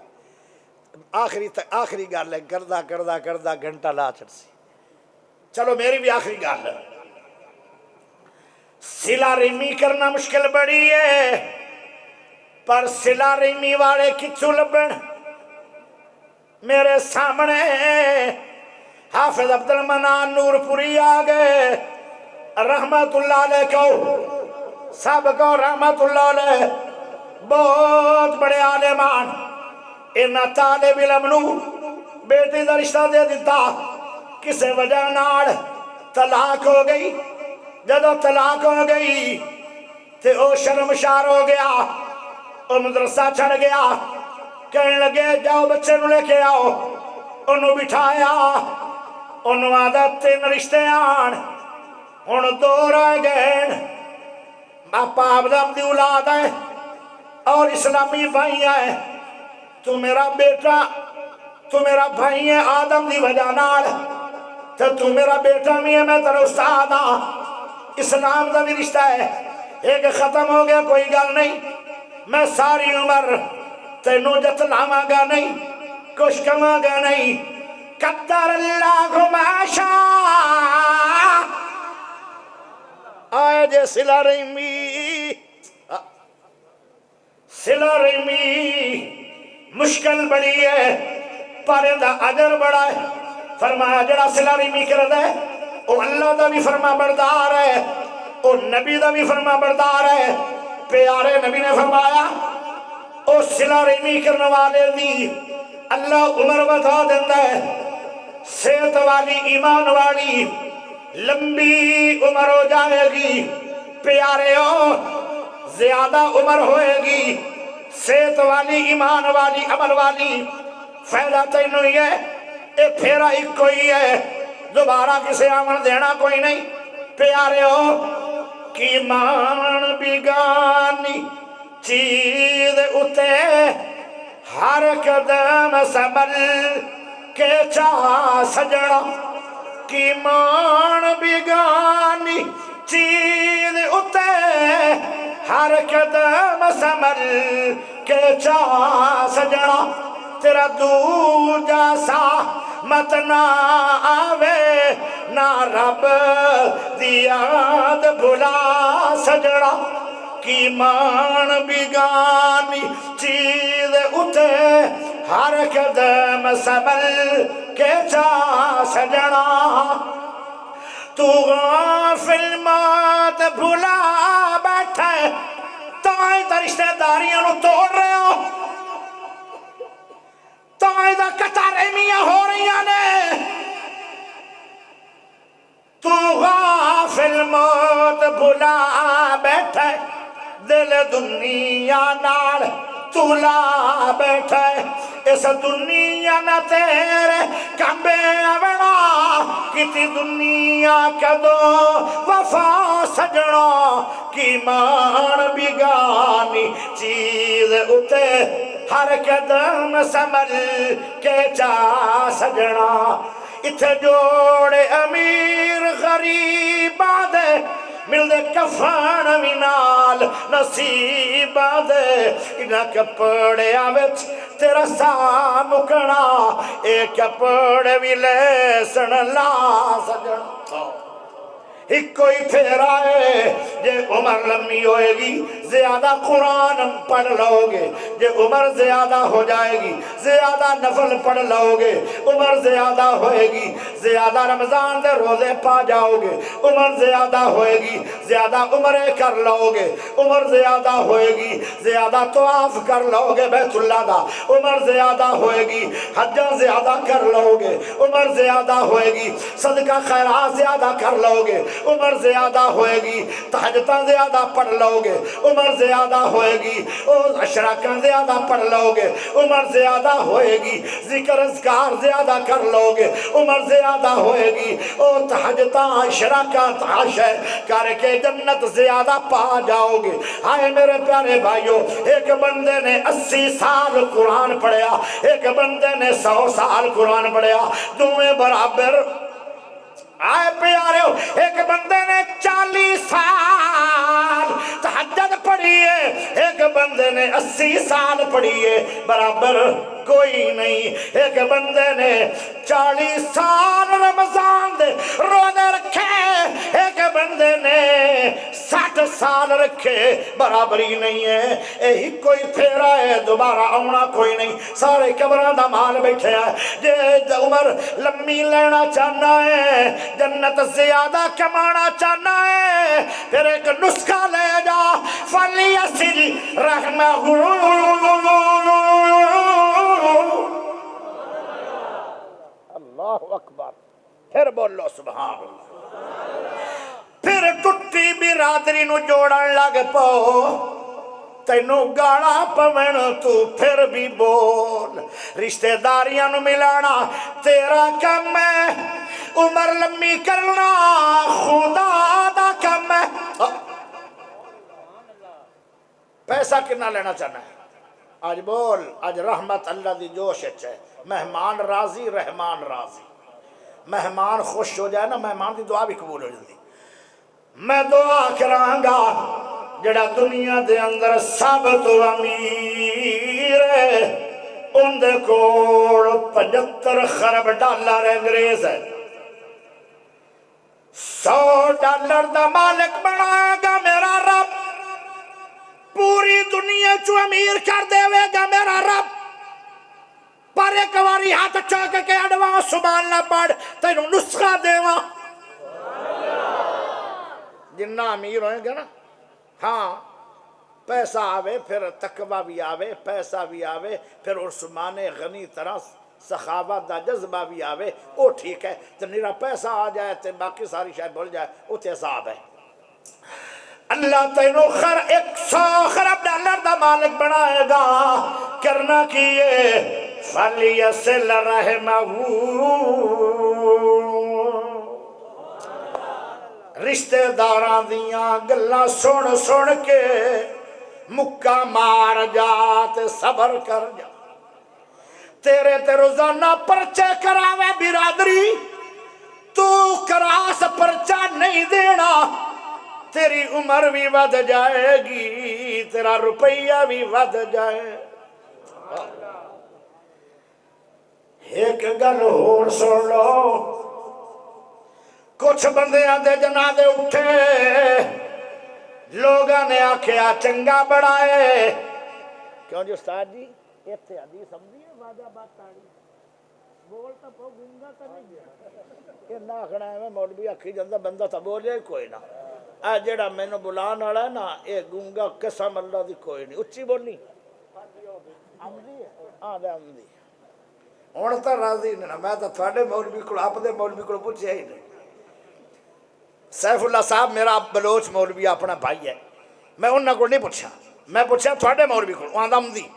آخری گل ہے کردہ گھنٹہ لا چڑ سی چلو میری بھی آخری گل ہے صلہ رحمی کرنا مشکل بڑی ہے پر صلہ رحمی والے کتھوں لبن میرے سامنے حافظ عبد المنان نور پوری آگئے رحمت اللہ علیہ کو سب کو رحمت اللہ علیہ بہت بڑے عالمان انہا طالب علم نو بیٹی دا رشتہ دے دیتا کسے وجہ ناڑ طلاق ہو گئی جدو طلاق ہو گئی تے او شرمشار ہو گیا او مدرسہ چھڑ گیا کہنے لگے جاؤ بچے نو لے کے آؤ انہوں بٹھایا انہوں عادت تین رشتے آن انہوں دو رہ گئے باپا عبدالعب دی اولاد ہے اور اسلامی بھائی ہے تو میرا بیٹا تو میرا بھائی ہے آدم دی وجہ نال تو میرا بیٹا بھی ہے میں تیرا استاد ہاں اسلام دا بھی رشتہ ہے ایک ختم ہو گیا کوئی گل نہیں میں ساری عمر تینوں جتلاواں گا نہیں کچھ کماں گا نہیں قدر اللہ ما شاء آئے جے صلہ رحمی صلہ رحمی مشکل بڑی ہے پر دا اجر بڑا ہے فرمایا جڑا صلہ رحمی کردا ہے او اللہ دا بھی فرما بردار ہے او نبی دا بھی فرما بردار ہے پیارے نبی نے فرمایا او صلہ رحمی کرنے والے دی اللہ عمر بتا دیتا ہے، صحت والی ایمان والی لمبی عمر ہو جائے گی، پیارے ہو زیادہ عمر ہوئے گی، صحت والی ایمان والی عمل والی، فائدہ تینوں ہی ہے، اے پھیرا ایک کوئی ہے، دوبارہ کسے آمن دینا کوئی نہیں، پیارے ہو کی مان بگانی چیز اتے ہر قدم سنبھل کے چاہ سجنا، کی مان بگانی چیز اتے ہر قدم سنبھل کے چاہ سجنا، تیرا دوجا سا مت نہ آوے نہ رب دی یاد بھلا سجنا، کی مان بگانی چیز اٹھے ہر قدم سنبھل کے چاہ سجنا، تو غافل مات بھلا بیٹھے تائیں تا رشتہ داریاں نو توڑ رہے ہو، تائیں دا قطار امیاں ہو رہی نے، تو غافل موت بھلا بیٹھے دل دنیا نال تلا بیٹھے، اس دنیا نہ تیرے کمبے آونا، کتی دنیا کدو وفا سجنا، کی مان بگانی چیز اتے ہر قدم سنبھل کے چاہ سجنا، اتھے جوڑے امیر غریب آدھے مل دے کفان بھی نال نصیب آدھے، انہا کپڑے آوچ تیرا سا مکنا، اے کپڑے بھی لے سن لا سجنا، ایک کوئی پھیرا ہے جے عمر لمبی ہوئے گی زیادہ قرآن پڑھ لو گے، جے عمر زیادہ ہو جائے گی زیادہ نفل پڑھ لو گے، عمر زیادہ ہوئے گی زیادہ رمضان دے روزے پا جاؤ گے، عمر زیادہ ہوئے گی زیادہ عمرے کر لو گے، عمر زیادہ ہوئے گی زیادہ طواف کر لو گے بیت اللہ دا، عمر زیادہ ہوئے گی حجہ زیادہ کر لو گے، عمر زیادہ ہوئے گی صدقہ خیرات زیادہ کر لو گے، عمر زیادہ ہوئے گی تہجداں زیادہ پڑھ لو گے، عمر زیادہ ہوئے گی اشراقاں زیادہ پڑھ لو گے، عمر زیادہ ہوئے گی ذکر اذکار زیادہ کر لو گے، عمر زیادہ ہوئے گی تہجداں اشراقاں تحاشے کر کے جنت زیادہ پا جاؤ گے۔ آئے میرے پیارے بھائیو، ایک بندے نے 80 سال قرآن پڑھیا، ایک بندے نے 100 سال قرآن پڑھیا، دوویں برابر۔ آئے پیارے ہو، ایک بندے نے 40 سال تہجد پڑھی ہے، ایک بندے نے 80 سال پڑھی ہے، برابر کوئی نہیں۔ ایک بندے نے 40 سال رمضان دے روزے رکھے، ایک بندے نے 60 سال رکھے، برابری نہیں ہے۔ یہی کوئی پھیرا ہے، دوبارہ آنا کوئی نہیں، سارے قبران دا مال بیٹھے ہیں۔ جے عمر لمبی لینا چاہنا ہے، جنت زیادہ کمانا چاہنا ہے، پھر ایک نسخہ لے جا، فَلْيَصِلْ رَحْمَهُ، اللہ اکبر، پھر بولو سبحان اللہ، پھر ٹوٹی برادری نو جوڑن لگ پو، تینو گاڑا پوین تو پھر بھی بول، رشتہ داریاں نو ملانا تیرا کم ہے، عمر لمبی کرنا خدا دا کم ہے۔ پیسہ کنا لینا چاہنا ہے؟ آج بول، آج رحمت اللہ دی جوش ہے، مہمان راضی رحمان راضی، مہمان خوش ہو جائے نا، مہمان دی دعا بھی قبول ہو جاتی۔ میں دعا کرانگا جڑا دنیا دے اندر سب تو امیر ہے، ان دے کوڑ 75 خرب ڈالر انگریز ہے، 100 ڈالر دا مالک بنائے گا میرا رب، پوری دنیا چو امیر کر دے گا میرا رب، پر ایک واری ہاتھ چاک کے اڈوان سبحان اللہ پڑھ تینو نسخہ دے وہاں، جنہ امیر ہوئیں گے نا، ہاں پیسہ آوے پھر تقوی بھی آوے، پیسہ بھی آوے پھر عثمان غنی طرح سخاوت دا جذبہ بھی آوے، وہ ٹھیک ہے۔ تو نیرا پیسہ آ جائے تو باقی ساری شاید بھول جائے، وہ تے عذاب ہے۔ اللہ تینوں 100 خراب ڈالر دا مالک بنائے گا، کرنا کیے فَلْيَصِلْ رَحِمَهُ، رشتہ داراں دیاں گلاں سن سن کے مکہ مار جا تے صبر کر جا۔ تیرے تے روزانہ پرچے کراوے برادری، تو کراس پرچہ نہیں دینا، تیری عمر بھی ود جائے گی، تیرا روپیہ بھی ود جائے۔ ایک گل اور سن لو، کچھ بندیاں دے جنازے اٹھے، لوگاں نے آکھیا چنگا بڑھائے، کیوں جی استاد جی اتنے حدیث سمجھی ہے واجہ بات تاڑی بول تو پو گونگا تو نہیں ہے کہ نہ آخنا ہے میں مولوی آکھی جاندہ بندہ تو بولے کوئی نہ، اے جیڑا میں نے بلان آڑا ہے نا، اے گونگا قسم اللہ دی کوئی نہیں، اچھی بولنی آمدی ہے، ہاں دے آمدی ہون تو راضی نہیں، میں تو تھوڑے مولوی کو آپ دے مولوی کو پوچھے ہی نہیں۔ سیف اللہ صاحب میرا بلوچ مولوی اپنا بھائی ہے، میں انہوں کو نہیں پوچھا، میں پوچھا تھوڑے مولوی کو، وہاں دا آمدی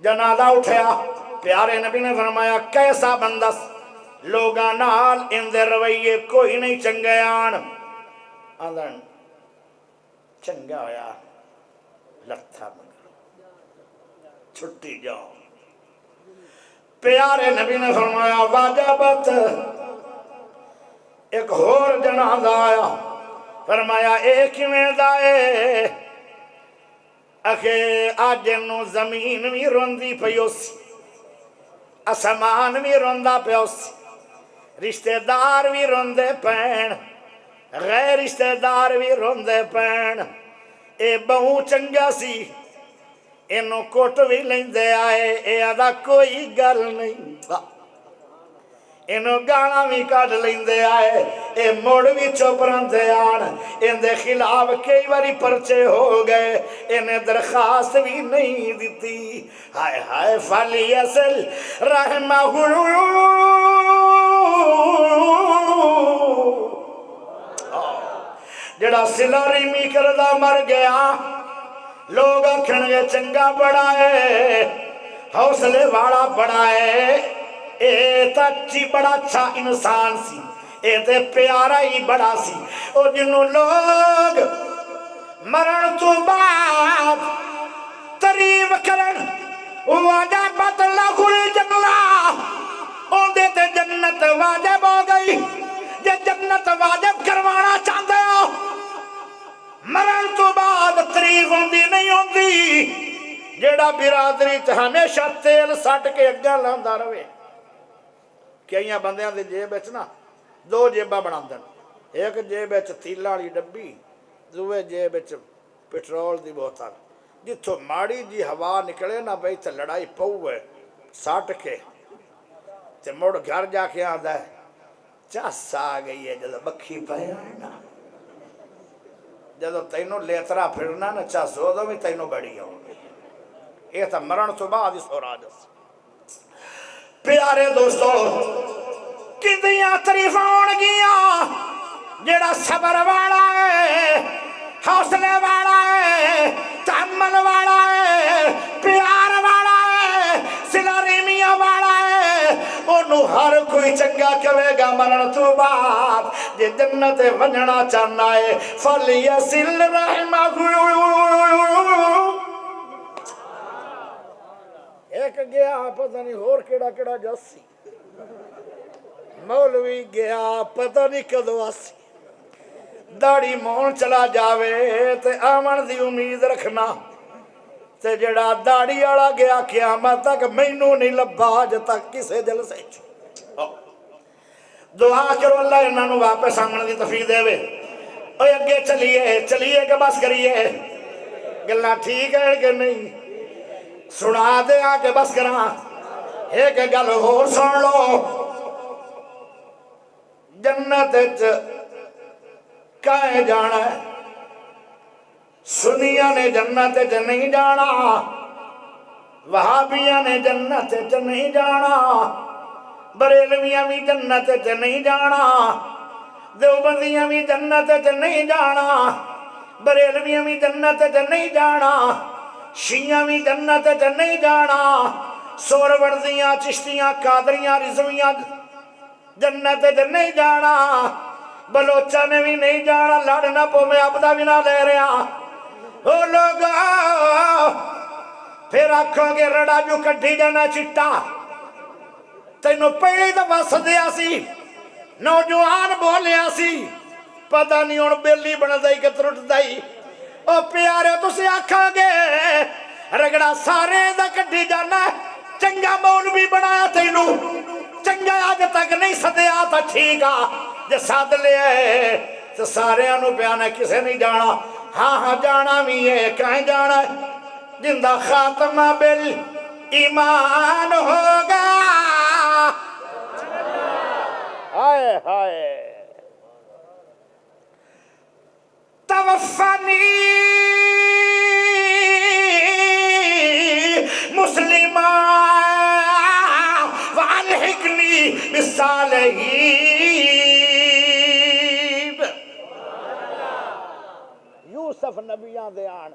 جنازہ اٹھیا، پیارے نبی نے فرمایا کیسا بندہ، لوگاں نال ان دے رویے کوئی نہیں چنگے آن، آندھن چنگا ہویا لتھا مگر چھٹی جاؤ۔ پیارے نبی نے فرمایا واجبت، ایک اور جنازہ آیا، فرمایا ایک میں دائے اکھے آج نو زمین بھی روندی پیوسی، اسمان بھی روندا پیوسی، رشتہ دار بھی روندے پین، غیر رشتہ دار بھی روندے پین، اے بہو چنگا سی، انہوں کوٹ بھی لیندے آئے، اے آدھا کوئی گل نہیں تھا، انہوں گانا بھی کٹ لیندے آئے، اے موڑ بھی چپ رہندے آن، ان دے خلاف کئی باری پرچے ہو گئے، انہیں درخواست بھی نہیں دیتی۔ ہائے ہائے فَلْيَصِلْ رَحِمَهُ، جڑا صلہ رحمی کردہ مر گیا، لوگ آکھنگے چنگا بڑھائے، حوصلے والا بڑھائے، اے تچی بڑا اچھا انسان سی، اے تے پیارا ہی بڑا سی، او جنہوں لوگ مرن تو بعد تریف کرن، واجبت لہو الجنہ، اون دے تے جنت واجب ہو گئی، جے جنت واجب کروانا چاہتے ہو، مرن تو بعد تریف ہوندی نہیں ہوندی، جیڑا برادری تے ہمیشہ تیل سٹ کے اگا لاندہ روے۔ کئیاں بندیاں دے جیب اچ نا 2 جیباں بنا دن، ایک جیب اچ تیلاں والی ڈبی، دوے جیب اچ پٹرول دی بوتل، جتھوں ماڑی جی ہوا نکلے نا بھئی تے لڑائی پوے سٹ کے تے مڑ گھر جا کے آندا ہے چس آ گئی ہے جدو بکھی پایا ہے نا، جدو تینوں لیترا پھرنا نا چس ہو دو بھی تینوں بڑی ہو گئی، یہ تھا مرن تو بعد اس اور آجس۔ پیارے دوستو کتنیاں تعریفاں ہون گیاں، جڑا صبر والا ہے، حوصلے والا ہے، تحمل والا ہے، پیار والا ہے، صلہ رحمیہ والا ہے، انہوں ہر کوئی چنگا کہے گا مرن تو بعد، جے جنت ونجنا چاہنا ہے فَلْيَصِلْ رَحِمَهُ۔ ایک گیا پتہ نہیں اور کیڑا کیڑا جاسی، مولوی گیا پتہ نہیں کدو آسی، داڑی مون چلا جاوے تے آمن دی امید رکھنا، تے جڑا داڑی آڑا گیا قیامت تک مینوں نہیں لبا جب تک کسے جلسے چھو۔ دعا کرو اللہ انہوں واپس آمن دی توفیق دے وے۔ اوہ اگے چلیے کہ بس کریے، گلنا ٹھیک ہے کہ نہیں، سنا دے آکے بس کرنا، ایک گل ہو سن لو، جنت کائے جانا ہے، سنیاں نے جنت چ نہیں جانا، وہابیاں نے جنت چ نہیں جانا، بریلویاں بھی جنت چ نہیں جانا، دیوبندیاں بھی جنت چ نہیں جانا، بریلویاں بھی جنت چ نہیں جانا، شیعہ بھی جنت چ نہیں جانا، سہروردیاں، چشتیاں، قادریاں، رضویاں جنت چ نہیں جانا، بلوچا نے بھی نہیں جانا۔ لڑنا پو میں ابدا بھی نہ لے رہا او لوگا، پھر آکھو گے رڑا جو کٹھی جانا چٹا، تینوں پہلی دفعہ سدیا سی، نوجوان بولیا سی، پتہ نہیں ہن بیلی بن دائی کہ ترٹ دائی۔ او پیارے تسی آکھو گے رگڑا سارے دا کٹھی جانا، چنگا مولوی بنایا تینوں، چنگا آج تک نہیں سدیا تا ٹھیک آ، جے ساتھ لے آئے تو سارے انو بیانا کسے نہیں جانا۔ ہاں ہاں جانا بھی ہے، کہیں جانا ہے؟ جندہ خاتمہ بالایمان ہوگا، ہائے ہائے توفنی مسلمان والحقنی بالصالحین۔ یوسف نبیان دے آن،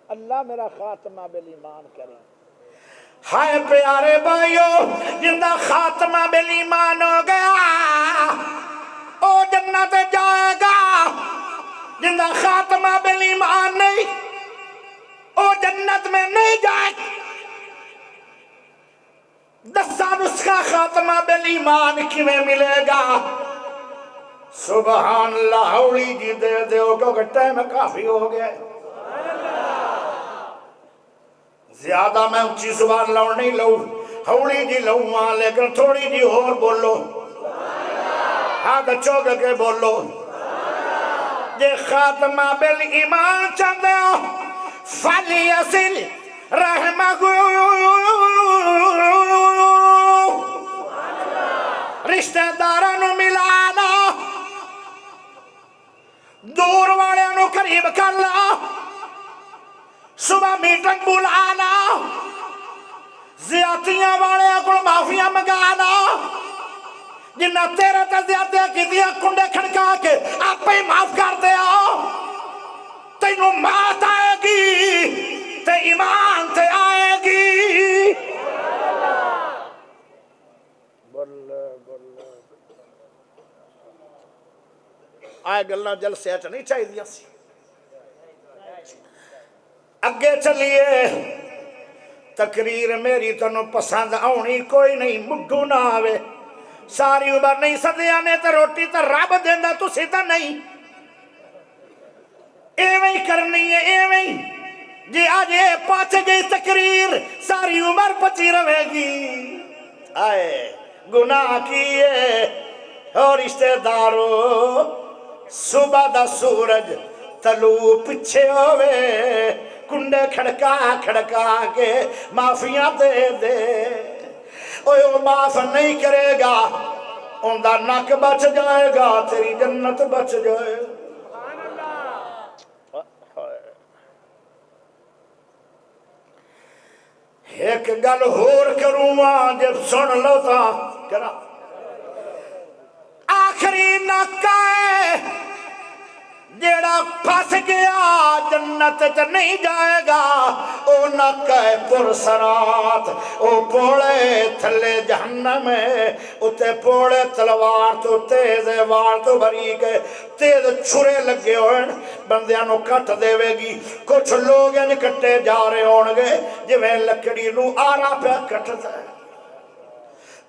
اللہ میرا خاتمہ بالایمان کرے۔ ہائے پیارے بھائیو، جندہ خاتمہ بالایمان ہو گیا او جنت جائے گا، جندہ خاتمہ بالایمان نہیں او جنت میں نہیں جائے۔ دسان اس کا خاتمہ بالایمان کیویں ملے گا؟ سبحان اللہ، ہولی جی دے دیو کیونکہ ٹائم کافی ہو گیا ہے، زیادہ میں اونچی زبان لو نہیں لو، ہولی جی لوں ہاں لیکن تھوڑی جی اور بولو، ہاتھ چوک کے بولو۔ جے خاتمہ بالایمان چاہتے ہو فَلْيَصِلْ رَحْمَهُ، رشتہ دارانو ملانا، دور والے انو قریب کر لا، صبح میٹنگ بلانا، زیادتیاں والے کو معافیاں منگانا، جنہ تیرے تے زیادتیاں کی دیا کنڈے کھڑکا کے آپ پہ معاف کر دیا، تینوں مات آئے گی تے ایمان تے آئے گی۔ بلے بلے آئے گلنا جلسے اچھا نہیں چاہی دیا سی۔ اگے چلیے، تقریر میری تنو پسند آؤنی کوئی نہیں، مڈو نہ آوے، ساری عمر نہیں سدیا نے تے روٹی تے رب دیندہ تو سیتا نہیں، ایویں کرنی ہے ایویں، جی آج یہ پاچ گئی تقریر ساری عمر پچی رہے گی۔ آئے گناہ کیے اور رشتہ دارو، صبح دا سورج تلو پچھے ہوئے، کنڈے کھڑکا کھڑکا کے معافیاں دے دے، اوہ معاف نہیں کرے گا، ان دا نک بچ جائے گا، تیری جنت بچ جائے۔ ایک گل ہور کروں جب سن لو تا کرا، آخری نکا ہے جیڑا پھس گیا جنت چ نہیں جائے گا، او نکا ہے پرسرات، او پوڑے تھلے جہنم ہے، اتے پوڑے تلوار تو تیز وار تو بریک ہے، تیز چھرے لگے ہوئے بندیاں کٹ دے وے گی۔ کچھ لوگ ان کٹے جا رہے ہونگے جویں لکڑی نو آرا پہ کٹ دے،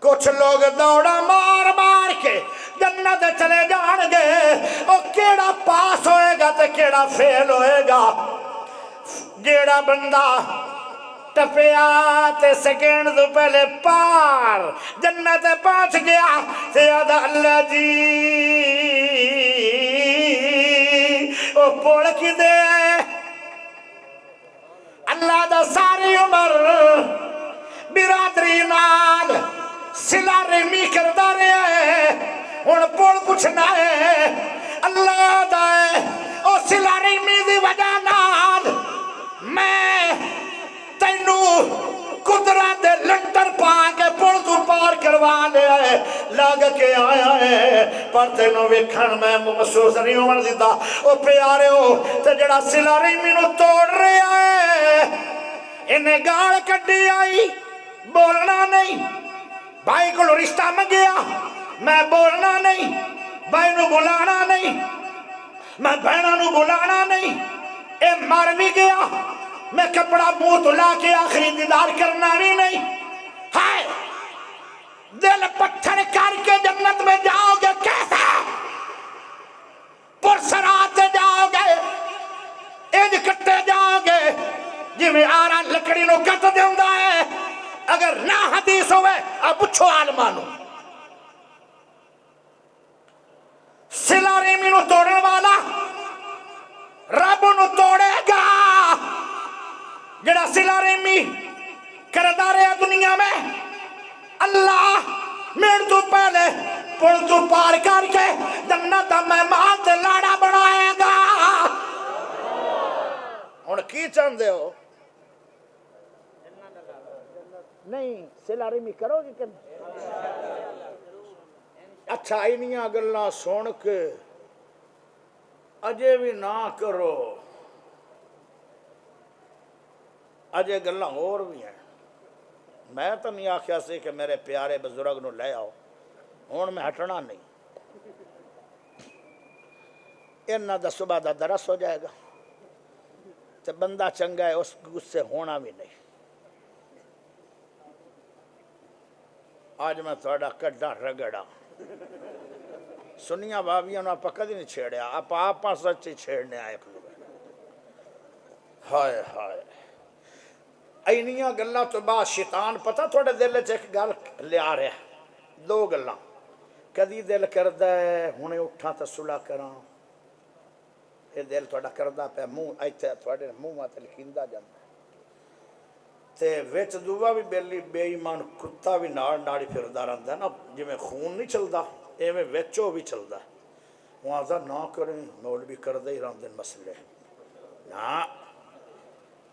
کچھ لوگ دوڑا مار مار کے جنت چلے جان گے، او کیڑا پاس ہوئے گا تے کیڑا فیل ہوئے گا؟ جیڑا بندہ ٹپیا تے سیکنڈ تو پہلے پار جنت پہنچ گیا، سیادہ اللہ جی او پوڑ کی دے اللہ دا ساری عمر برادری نال سلا رحمی کردہ رہے ہیں، ان پوڑ پوچھنا ہے اللہ دا ہے، او سلا رحمی دی وجہ نال میں تینو قدرت دے لنٹر پا کے پل تو پار کروا لیا ہے لگ کے آیا ہے پر تینو ویکھن میں محسوس نہیں ہونے دیتا او پیارے ہو تے جڑا صلہ رحمی نو توڑ رہا ہے انہیں گال کڈی آئی بولنا نہیں بھائی کو رشتہ منگیا میں بولنا نہیں بھائی نو بلانا نہیں میں بہنہ نو بلانا نہیں اے مر بھی گیا میں کپڑا منہ تو لا کے آخری دیدار کرنا بھی نہیں ہائے دل پتھر کر کے جنت میں جاؤ گے کیسا پرسرات جاؤ گے انج کٹے جاؤ گے جی میں آرہ لکڑی نو کٹ دیندہ ہے اگر نہ حدیث ہوئے اب پچھو عالمانو صلہ رحمی نو توڑن والا رب نو توڑے گا جڑا صلہ رحمی کردہ رہا دنیا میں اللہ میرے تو پہلے پل تو پار کر کے جنت مہمان تے لاڑا بنائے گا ہن کی چاہندے ہو نہیں صلہ رحمی کرو گے کہ اچھا اینیاں گلاں سن کے اجے بھی نہ کرو اجے گلاں اور بھی ہیں میں تو نہیں آکھیا سی کہ میرے پیارے بزرگ نو لے آؤ ہون میں ہٹنا نہیں انہاں دا صبح دا درس ہو جائے گا تے بندہ چنگا ہے اس غصے ہونا بھی نہیں آج میں تھوڑا کڈا رگڑا سنیاں بابیاں نو آپ کدی نہیں چھیڑیا آپ سچ ہی چھیڑنے آئے ہائے ہائے اینیاں گلاں تو بعد شیطان پتہ تھوڑے دل چ ایک گل لیا رہا ہے دو گلاں کدی دل کردہ ہے ہنے اٹھاں تے صلح کراں یہ دل تھوڑا کردہ پہ منہ ایتھے تھوڑے منہ تے لکھیندا جاندا تے وچ دوبا بھی بیلی بے ایمان کتا بھی ناڑی پھردا رہندا ہے نا جی میں خون نہیں چلدا ایویں وچوں بھی چلدا وہاں دا نہ کریں مولوی کردے ہی رہندے مسئلے نہ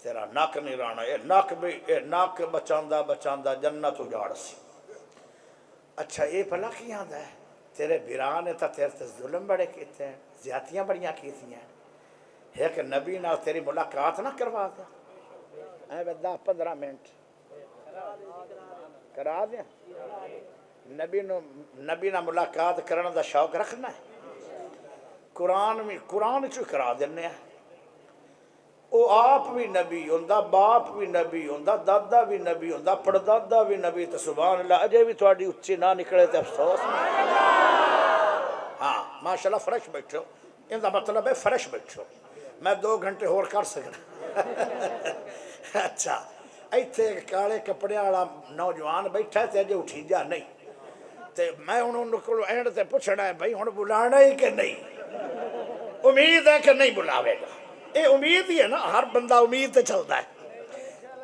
تیرا ناک نہیں رانا یہ ناک بچاندہ جنت اجاڑ سی اچھا یہ بھلا کی آندا ہے تیرے بیراں نے تا تیرے تے ظلم بڑے کیتے ہیں زیادتیاں بڑیاں کیتی ہیں ایک نبی نال تیری ملاقات نہ کروا دیا اے بدہ 15 منٹ کرا دیا نبی نہ ملاقات کرنے دا شوق رکھنا ہے قرآن چو کرا دینے ہیں او آپ بھی نبی ہوندہ باپ بھی نبی ہوندہ دادا بھی نبی ہوندہ پردادا بھی نبی تو سبحان اللہ اجے بھی تھوڑی اچھی نہ نکلے تے افسوس ہاں ماشاءاللہ فریش بیٹھو ان دا مطلب ہے فریش بیٹھو میں 2 گھنٹے اور کر سکنا اچھا ایتھے کالے کپڑے والا نوجوان بیٹھا ہے تے اجے اٹھی جا نہیں تے میں انہوں کو اینڈ تے پوچھنا ہے بھائی ہن بلانا ہی کہ نہیں امید ہے کہ نہیں بلاوے گا یہ امید ہی ہے نا ہر بندہ امید تے چلتا ہے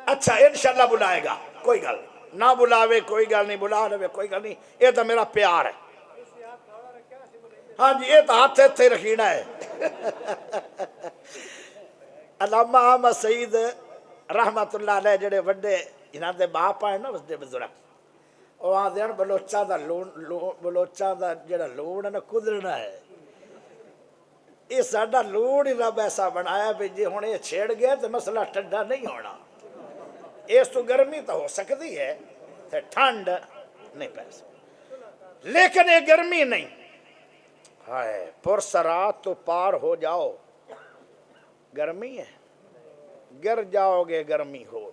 اچھا انشاءاللہ بلائے گا کوئی گل نہ بلاوے کوئی گل نہیں بلا لے کوئی گل نہیں یہ تو میرا پیار ہے ہاں جی یہ تو ہاتھ اتھے رکھینا ہے علامہ احمد سعید رحمت اللہ علیہ جڑے وڈے انہاں دے باپ آئے نا وڈے بزرگ وہ آدھے ہیں بلوچاں دا جڑا لون ہے نا قدرنا ہے یہ ساڈا لون ہی رب ایسا بنایا بھی جی ہن یہ چھیڑ گیا تو مسئلہ ٹھنڈا نہیں ہونا اس تو گرمی تو ہو سکتی ہے تے ٹھنڈ نہیں پہ سکتی لیکن یہ گرمی نہیں ہائے پرسرات تو پار ہو جاؤ گرمی ہے گر جاؤ گے گرمی ہو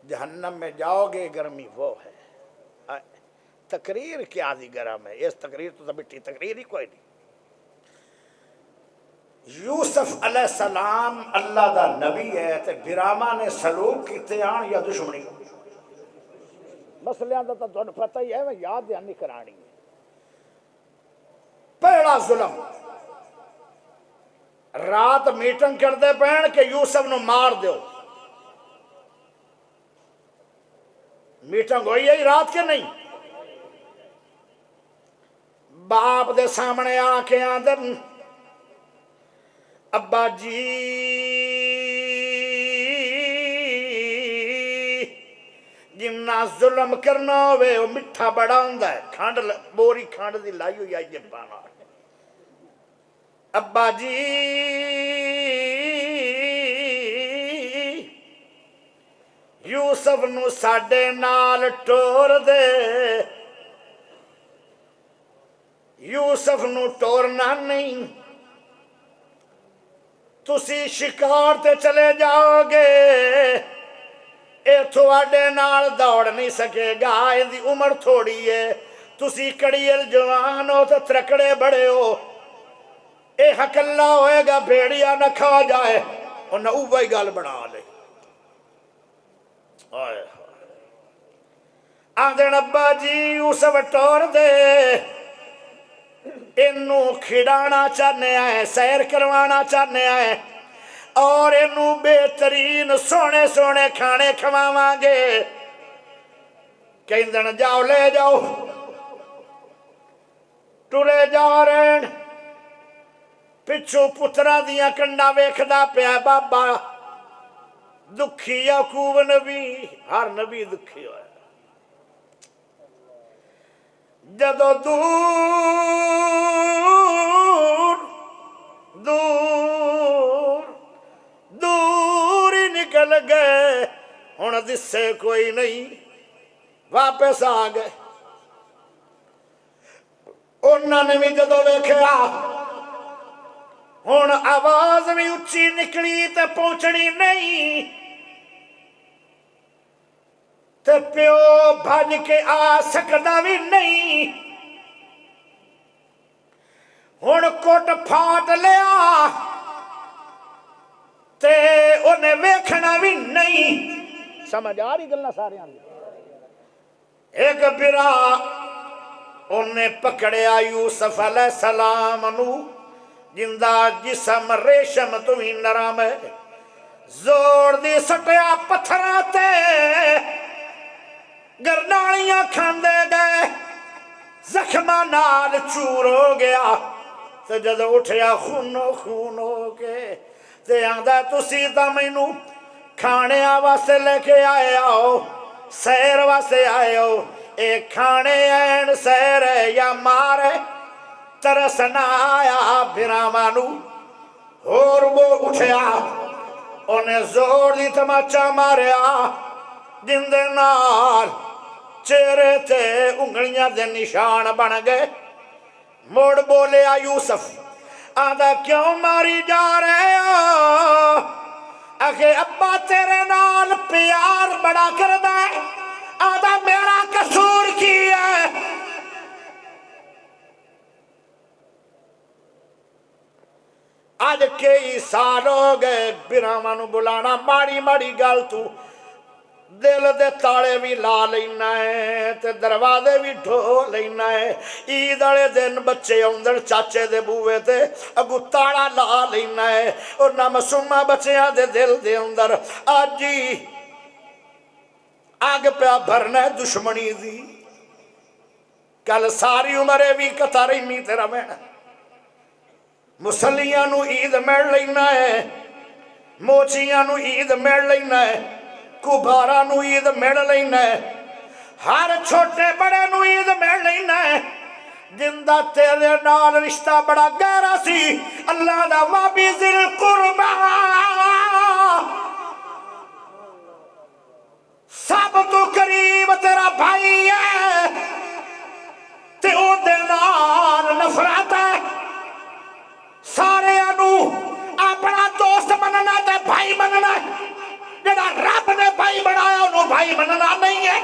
جہنم میں جاؤ گے گرمی وہ ہے تقریر کیا دی گرم ہے اس تقریر تو مٹی تقریر ہی کوئی نہیں یوسف علیہ السلام اللہ دا نبی ہے تے براما نے سلوک کیتے آن یا دشمنی مسئلے آن دا تو پتہ ہی ہے میں یاد دھیانی کرانی ہے پہلا ظلم رات میٹنگ کر دے پہن کہ یوسف نو مار دیو میٹنگ ہوئی ہے رات کے نہیں باپ دے سامنے آ کے آندن ابا جی جنا ظلم کرنا ہوئے وہ مٹھا بڑا ہوندا ہے، کھانڈ بوری کھانڈ دی لائی ہوئی آئی جبانا۔ ابا جی یوسف نو ساڈے نال ٹور دے، یوسف نو ٹورنا نہیں، تسی شکار تے چلے جاؤ گے، اے تھوڑے نال دوڑ نہیں سکے گا، اے دی عمر تھوڑی ہے، تسی کڑیل جوان ہو تو ترکڑے بڑے ہو، اے حق اللہ ہوئے گا بھیڑیا نہ کھا جائے، اور نہ اوہی گال بنا لے۔ آدھن ابا جی یوسف ٹور دے، انہوں کھڑانا چاہنے آئے، سیر کروانا چاہنے آئے، اور انہوں بہترین سونے سونے کھانے کھواواں گے، کہیں دن جاؤ لے جاؤ، ٹرے جاؤ رین، پچھو پترہ دیاں کنڈا ویکھدا پیا بابا، دکھی یعقوب نبی، ہر نبی دکھی ہوئے، جدو دور دور دور ہی نکل گئے، ہن دس سے کوئی نہیں، واپس آ گئے، انہوں نے بھی جدو ویکھیا، ہن آواز بھی اچھی نکلی تے پہنچنی نہیں، تے پیو بھج کے آ سکدا بھی نہیں، ہن کوٹ پھاٹ لیا تے انہیں ویکھنا بھی نہیں، سمجھ آ رہی گلنا سارے آنے، ایک برا انہیں پکڑیا یوسف علیہ السلام نو، جندہ جسم ریشم تمہیں نرم ہے، زور دی سٹیا پتھراتے گردالیاں کھاندے گئے، زخمہ نال چور ہو گیا، تے جد اٹھیا خونو خون ہو کے، تے آندہ تسی تا مینو کھانے واسے لے کے آئے آؤ، سیر واسے آئے ہو، ایک کھانے این سیر ہے یا مارے، ترسنا آیا بھرامانو، اور وہ اٹھیا، انہیں زور دی تماچا ماریا، جندے نال چہرے تے انگلیاں دے نشان بن گئے، موڑ بولیا یوسف، آدھا کیوں ماری جا رہے ہو، اگے ابا تیرے نال پیار بڑا کردہ ہے، آدھا میرا قصور کی ہے، آج کئی سال ہو گئے برامانو بلانا، ماڑی ماڑی گال تو دل دے تاڑے بھی لا لینا ہے، تے دروازے بھی ڈھو لینا ہے، عید والے دن بچے اندر چاچے دے بوئے تے اگو تاڑا لا لینا ہے، اور نہ مسومہ بچیاں دے دل دے اندر آج جی آگ پہ بھرنا ہے دشمنی دی، کل ساری عمرے بھی کتاری نہیں تیرا مینا، مسلیاں نو عید میڑ لینا ہے، موچیاں نو عید میڑ لینا ہے، کبھارا نو عید میڑ لینا ہے، ہر چھوٹے بڑے نو عید میڑ لینا ہے، جندہ تیرے نال رشتہ بڑا گہرا سی، اللہ دا وابی ذل قربہ، سب تو قریب تیرا بھائی ہے، تے او دے نال نفرت ہے، سارے انو اپنا دوست مننا تے بھائی مننا ہے، جڑا رب نے بھائی بنایا انہوں بھائی مننا نہیں ہے،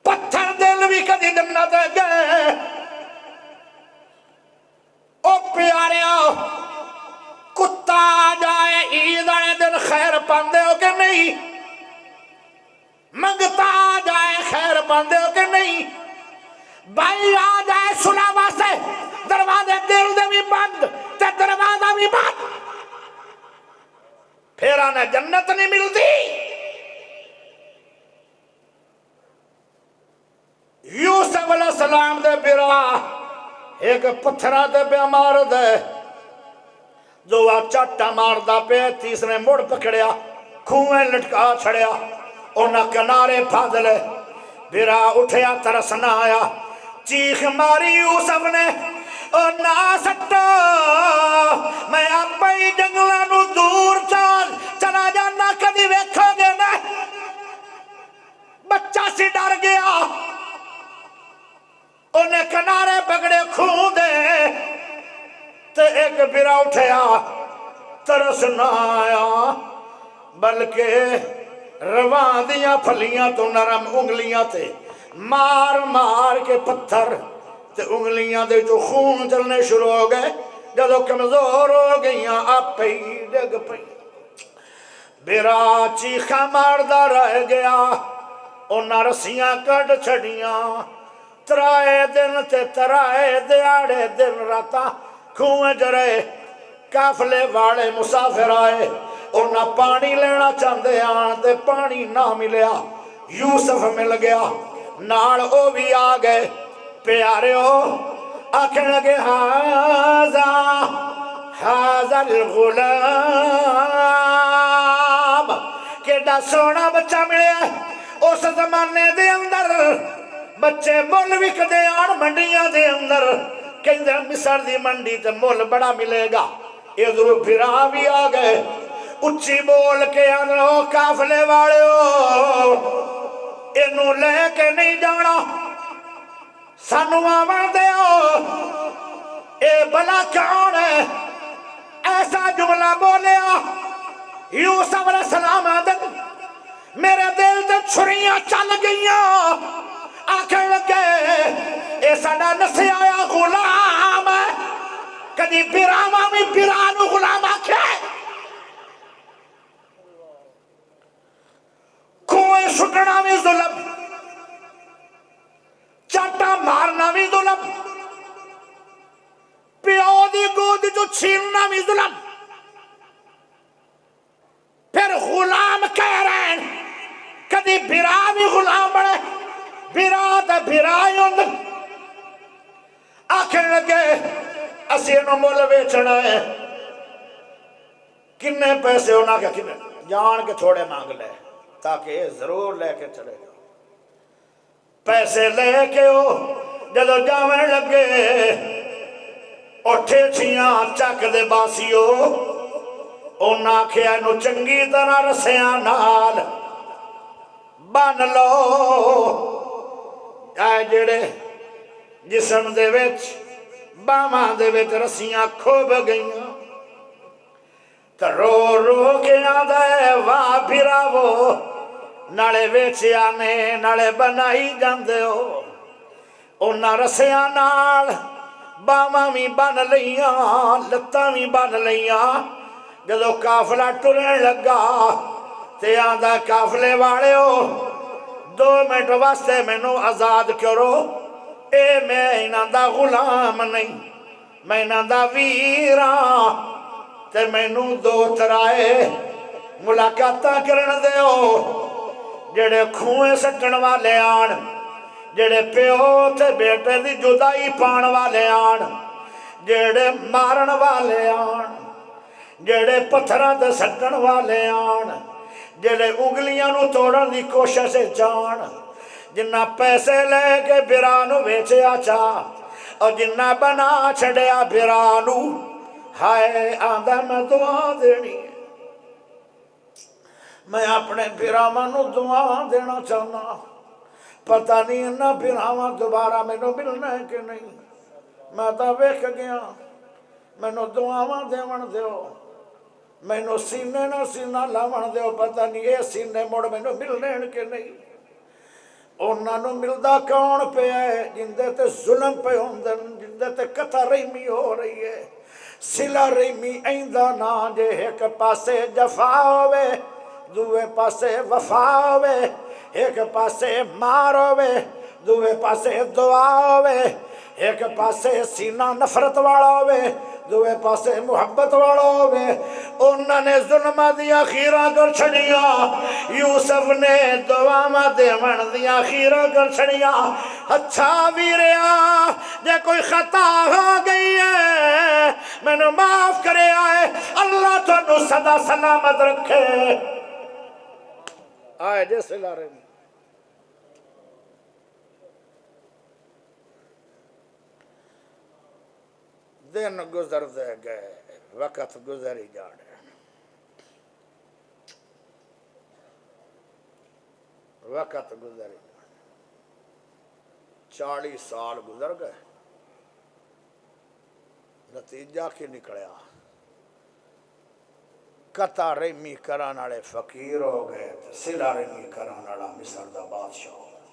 پتھر دل بھی کدی دمنا دے گئے، او پیارے کتا جائے عید آئے دن خیر پاندے ہو کہ نہیں، منگتا جائے خیر پاندے ہو کہ نہیں، بھائی آ جائے سنا واسے دروازے دل دے بھی بند تے دروازہ بھی بند، پھر آنے جنت نہیں ملتی، یوسف علیہ السلام دے برا ایک پتھرہ دے بیمار دے دووا چاٹا ماردا پہ تیسرے مڑ پکڑیا کھوئے لٹکا چھڑیا انہاں کنارے پھاد لے بھرا اٹھیا ترس نہ آیا چیخ ماری یوسف نے او نا سٹا میں آپ ہی جنگلانو دور چلا جانا کدی ویکھو گے میں بچہ سی ڈر گیا انہیں کنارے پکڑے کھو دے تے ایک بھرا اٹھیا ترس نہ آیا بلکہ رواں دیاں پھلیاں تو نرم انگلیاں تے مار مار کے پتھر تے انگلیاں دے جو خون چلنے شروع ہو گئے جدو کمزور ہو گئیاں آپ پہ ڈگ پہ بیرا چیخا ماردہ رہ گیا انہاں رسیاں کٹ چھڑیاں ترائے دن تے ترائے دیاڑے دن راتا کھوئے جرے کافلے واڑے مسافر آئے انہاں پانی لینا چاندے آن تے پانی نہ ملیا یوسف مل گیا نال او بھی آگئے پیارے ہو آکھیں لگے حاذا الغلام کیڑا سونا بچہ ملے اس زمانے دے اندر بچے مول وک دے آن منڈیاں دے اندر کہیں مصر دی منڈی تے مول بڑا ملے گا ادھر بھرا بھی آگئے اچھی بول کے آنو کافلے والے ہو انہوں لے کے نہیں جانا سانو آوان دے ہو اے بلا کون ہے ایسا جملہ بولیا یوسف علیہ السلام آدم میرے دل تے چھریاں چل گئیاں آنکھیں لگے اے ساڑا نسی آیا غلام ہے کدی بیراما میں بیرانو غلام آکھے کوئے سٹنا میں ظلم چاٹا مارنا بھی ظلم پیو دی گود جو چھیننا بھی ظلم پھر غلام کہہ رہے ہیں کدی بھرا بھی غلام بڑے بھرا دا بھرائی اندر آنکھیں لگے اسی انہوں مول بیچنا ہے کنے پیسے ہونا کیا کنے جان کے تھوڑے مانگ لے تاکہ ضرور لے کے چلے جاؤ پیسے لے کے ہو جدو جاویں لگے اٹھے چھیاں چک دے باسی ہو انہاں کھیا نو چنگی طرح رسیاں نال بان لو آئے جڑے جسم دے وچ باما دے وچ رسیاں کھوب گئیاں تو رو رو کے آدھے واہ بھراو نالے ویچے آنے نالے بنائی جاندے ہو انہاں رسیاں نال باما بھی بن لیاں لتاں بھی بن لیاں جدو کافلہ ٹرن لگا تے آدھا کافلے والے ہو 2 منٹ واسطے میں نو آزاد کرو اے میں انہاں دا غلام نہیں میں انہاں دا ویران تے میں نو 2 ترائے ملاقاتاں کرن دے ہو جڑے کھوئے سٹن والے آن جڑے پیو تے بیٹے دی جدائی پان والے آن جڑے مارن والے آن جڑے پتھراں تے سٹن والے آن جڑے انگلیاں نو توڑن دی کوشش جان جنہ پیسے لے کے بیرانو بیچے آچا اور جنہ بنا چھڑیا بیرانو ہائے آندہ میں دعا دینی ہے میں اپنے بیراما نو دعا دینا چاہنا پتہ نہیں انہا بیراما دوبارہ میں نو ملنا ہے کہ نہیں میں تا ویکھ گیا میں نو دعا دیون دیو میں نو سینے نو سینہ لاون دیو پتہ نہیں اے سینے موڑ میں نو ملنے ہیں کہ نہیں انہاں نو ملدا کون پہ ہے جندے تے ظلم پہ ہوندن جندے تے قطع رحمی ہو رہی ہے سلا رحمی ایندہ نا جے ایک پاسے جفا ہوئے دوے پاسے وفا ہوئے ایک پاسے مار ہوئے دوے پاسے دعا ہوئے ایک پاسے سینہ نفرت والا ہوئے دوے پاسے محبت والا ہوئے انہوں نے ظلمہ دیا خیرہ کر چھڑیا یوسف نے دعامہ دیوان دیا خیرہ کر چھڑیا اچھا ویریا جے کوئی خطا ہو گئی ہے میں نے معاف کرے آئے اللہ تو انہوں صدا سلامت رکھے آئے جیسے لارے میں دن گزر دے گئے وقت گزر ہی جانے وقت گزر ہی جانے 40 سال گزر گئے نتیجہ کی نکلیا قطع رحمی کران والے فقیر ہو گئے صلہ رحمی کران والا مصر دا بادشاہ ہو گئے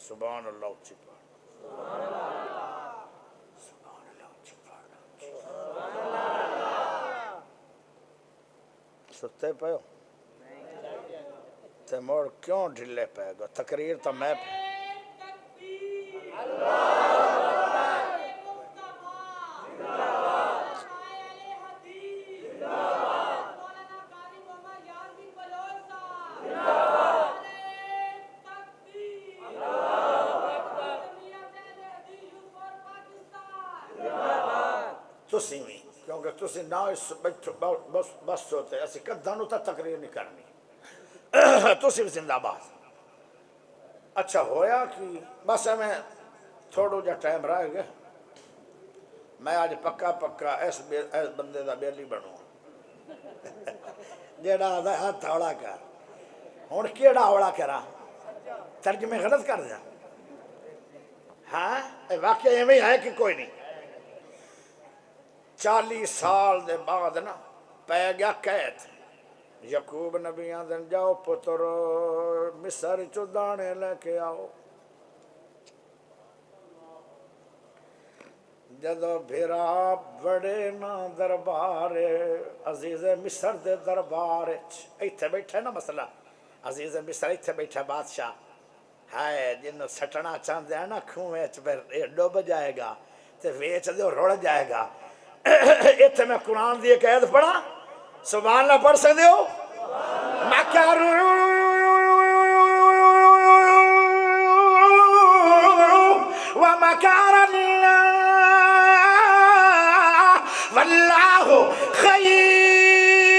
سبحان اللہ اچھی پڑھ ستے پہ ہو تے موڑ کیوں ڈھلے پہ گو تقریر تو میں تسی بھی کیونکہ تسی نہ اس بس ہوتے ایسی کدھانو تا تقریر نہیں کرنی تسی بھی زندہ بات اچھا ہویا کہ بس میں تھوڑو جا ٹائم رہ گئے میں آج پکا پکا ایس بندے دا بیلی بنوں جیڑا آدھا ہاتھ اوڑا کر ہون کیڑا اوڑا کرا ترجمے غلط کر دیا ہاں واقعہ یہ میں ہے کہ کوئی نہیں 40 سال دے بعد نا پہ گیا قید یعقوب نبی آدھن جاؤ پتر مصر چو دانے لے کے آؤ جدو بھیرا بڑے نا دربار عزیز مصر دے دربار ایتھے بیٹھے نا مسئلہ عزیز مصر ایتھے بیٹھے بادشاہ ہائے جنہوں سٹنا چاندے ہیں نا کھویں پہ ڈوب جائے گا تے ویچ دے رڑ جائے گا ایتھے میں قرآن دی ایک عید پڑھا سبحان اللہ پڑھ سکتے ہو وَمَكَارَ اللَّهُ وَاللَّهُ خَيْرُ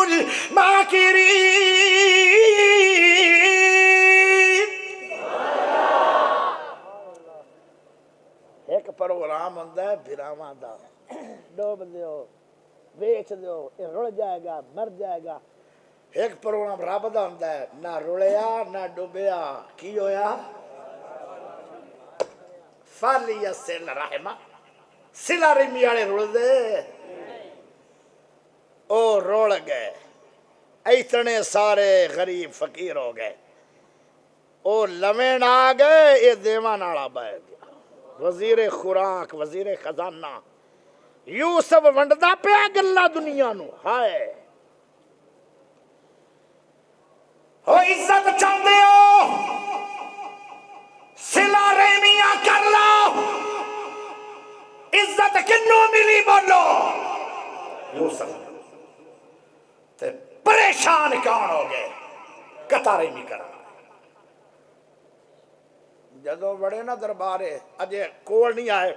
الْمَاكِرِينَ ایک پروگرام ہوندہ ہے بھراواں دا ڈوب دیو ویچ دیو یہ رڑ جائے گا مر جائے گا ایک پروگرام رب دا ہوندہ ہے نہ رڑیا نہ ڈوبیا کی ہویا فَلْيَصِلْ رَحِمَ صلہ رحمی والے رڑ دے او رڑ گئے اتنے سارے غریب فقیر ہو گئے او لمن آ گئے یہ دیوان آڑا بہ گیا وزیر خوراک وزیر خزانہ یوسف ونڈدا پیا گلا دنیا نو ہائے ہو عزت چاہتے ہو صلہ رحمیاں کر لو عزت کنوں ملی بولو یوسف تے پریشان کون ہو گئے قطع رحمی کرنا جدو بڑے نا دربارے اجے کول نہیں آئے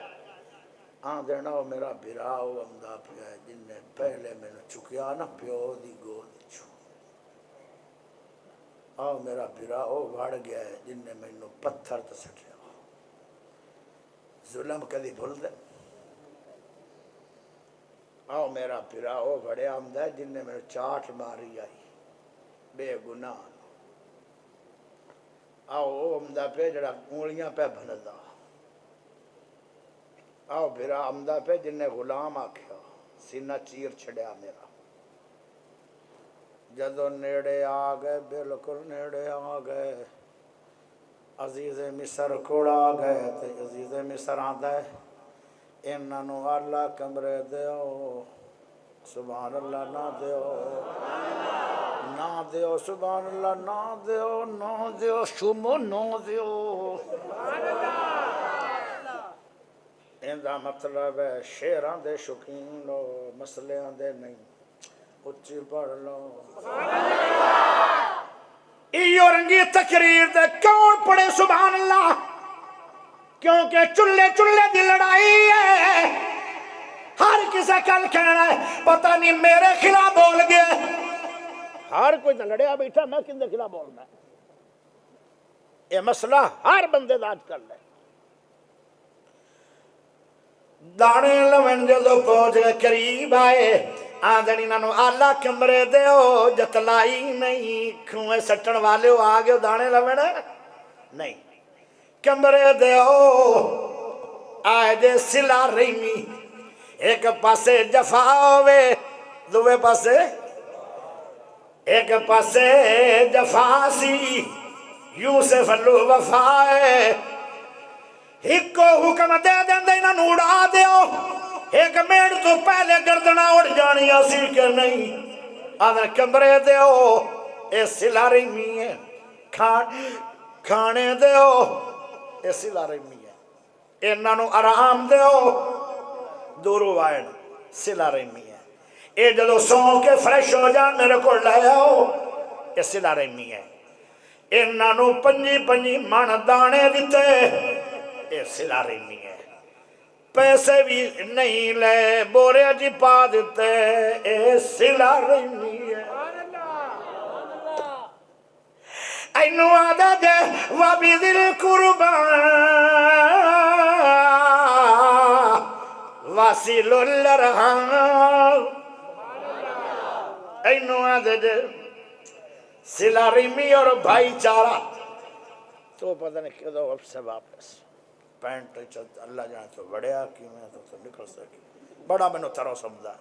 آن دینا وہ میرا بھراؤ امدہ پیا ہے جن نے پہلے میں نے چکیا نا پیو دی گود چھو آؤ میرا بھراؤ بڑھ گیا ہے جن نے میں نے پتھر تو سٹ لیا ظلم کدی بھول دے آؤ میرا بھراؤ بڑے آمدہ ہے جن نے میں نے چاٹ ماری آئی بے گناہ آؤ امدہ پہ جڑا انگلیاں پہ بھندا آؤ بھرا امدہ پہ جن نے غلام آکھیا سینہ چیر چھڑیا میرا جدو نیڑے آ گئے بالکل نیڑے آ گئے عزیز مصر کوڑا آ گئے تے عزیز مصر آندہ ہے انہوں اللہ کمرے دیو سبحان اللہ نہ دیو نہ دیو سبحان اللہ نہ دیو شمو نہ دیو ਇਹਦਾ ਮਤਲਬ ਹੈ ਸ਼ੇਰਾਂ ਦੇ ਸ਼ੌਕੀਨ ਲੋ ਮਸਲਿਆਂ ਦੇ ਨਹੀਂ ਉੱਚੀ ਪੜ੍ਹ ਲਓ ਇਹੋ ਰੰਗੀ ਤਕਰੀਰ ਤੇ ਕੌਣ ਪੜੇ ਸੁਭਾਨ ਅੱਲਾਹ ਕਿਉਂਕਿ ਚੁੱਲੇ ਚੁੱਲੇ ਦੀ ਲੜਾਈ ਹੈ ہر کسے کل کہنا ہے پتہ نہیں میرے خلاف بول گئے ہر کوئی نہ لڑیا بیٹھا میں کن دے خلاف بولنا ہے یہ مسئلہ ہر بندے داج کر لے دانے لمن جدو پہنچ گئے قریب آئے آدھنی نانو آلہ کمرے دے ہو جتلائی نہیں کھوئے سٹن والے ہو آگے ہو دانے لمن نہیں کمرے دے ہو آئے دے سلا رہی ایک پاسے جفا ہوئے دوے پاسے ایک پاسے جفا سی یوسف اللو وفائے ایک کو حکم دے دیں دے انہوں اڑا دیو ایک میڑ تو پہلے گردنا اڑ جانی اسی کہ نہیں آدھر کمرے دیو اے سلا رہی می ہے کھانے دیو اے سلا رہی می ہے انہوں آرام دیو دورو وائن سلا رحمی ہے اے جدو سو کے فریش ہو جان میرے کو لائے ہو اے سلا رحمی ہے انہوں پنجی پنجی مان دانے دیتے اے سلا رحمی ہے پیسے بھی نہیں لے بورے جی پا دیتے اے سلا رحمی ہے اینو آدھا دے وابی دل قربان واسیل الرحام اینو آدھے دے سلا رحمی اور بھائی چارہ تو پتہ نہیں کدو اب سے واپس پینٹ چلتا اللہ جانے تو بڑیا کی میں تو نکل سکی بڑا میں نے ترو سمجھا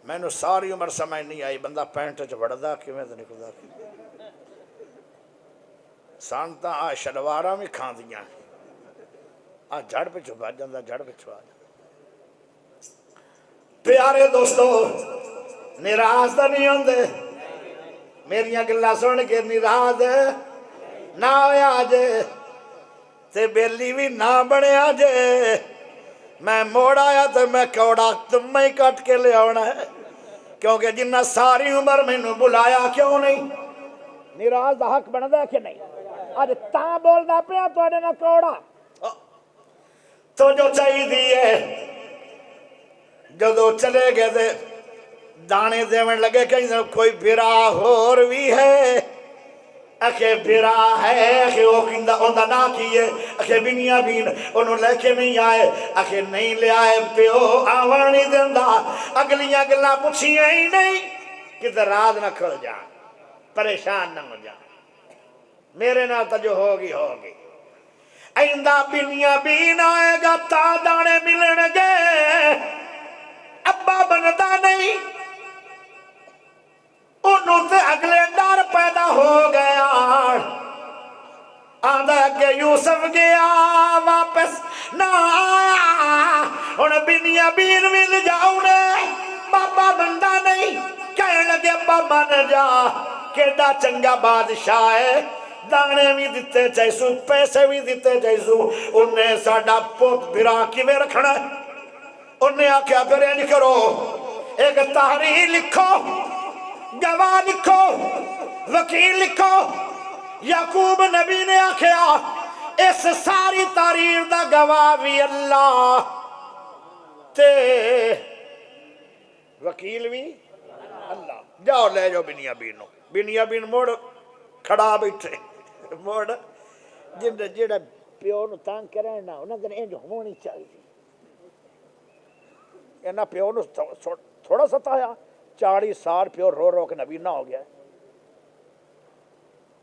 میں نے ساری عمر سمجھ نہیں آئی بندہ پینٹ چ بڑھدا کی میں تو نکل سکی سانتا آ شلوارہ میں کھان دیاں آ جھڑ پہ چھپا جاندہ جھڑ پہ چھپا جاندہ پیارے دوستو نراز دا نہیں ہوندے میری گلہ سن کے نراز نہ ہوئے آجے تے بیلی بھی نہ بڑے آجے میں موڑ آیا تے میں کوڑا تم میں کٹ کے لے آنا ہے کیونکہ جنہ ساری عمر میں نے بلایا کیوں نہیں نراز دا حق بن دے کہ نہیں آج تاں بول دا پیا تو اڈے نہ کوڑا تو جو چاہی دیئے جدو چلے گئے دے دانے دیون لگے کہیں کوئی بھرا ہور بھی ہے اکھے بھرا ہے اکھے اوکندہ اوندہ نہ کیے اکھے بینیا بین انہوں لے کے نہیں آئے اکھے نہیں لے آئے پیو آوانی دیندہ اگلیاں گلہ پوچھیاں ہی نہیں کہ راز نہ کھل جان پریشان نہ ہو جان میرے نہ تا جو ہوگی ہوگی ایندہ بینیا بین آئے گا تا دانے ملن گے ابا بنتا نہیں انہوں سے اگلے ڈر پیدا ہو گیا آدھا کہ یوسف گیا واپس نہ آیا انہیں بینیا بین مل جاؤنے بابا بنتا نہیں کہنے لگے ابا من جا کیڑا چنگا بادشاہ ہے دانے بھی دیتے چاہیسو پیسے بھی دیتے چاہیسو انہیں ساڑھا پوت بھرا کی میں رکھنا ہے انہیں آکھیا پھر یہ نہیں کرو ایک تحریر لکھو گواہ لکھو وکیل لکھو یعقوب نبی نے آکھیا اس ساری تحریر دا گواہ بھی اللہ تے وکیل بھی اللہ جاؤ لے جو بنیا بین موڑ کھڑا بیٹھے موڑ جیڑا پیو نو تانگ کریں نا انہوں نے انج ہونی چاہیے اینا پیو نو تھوڑا ستایا 40 سال پیو رو رو کے نبی نہ ہو گیا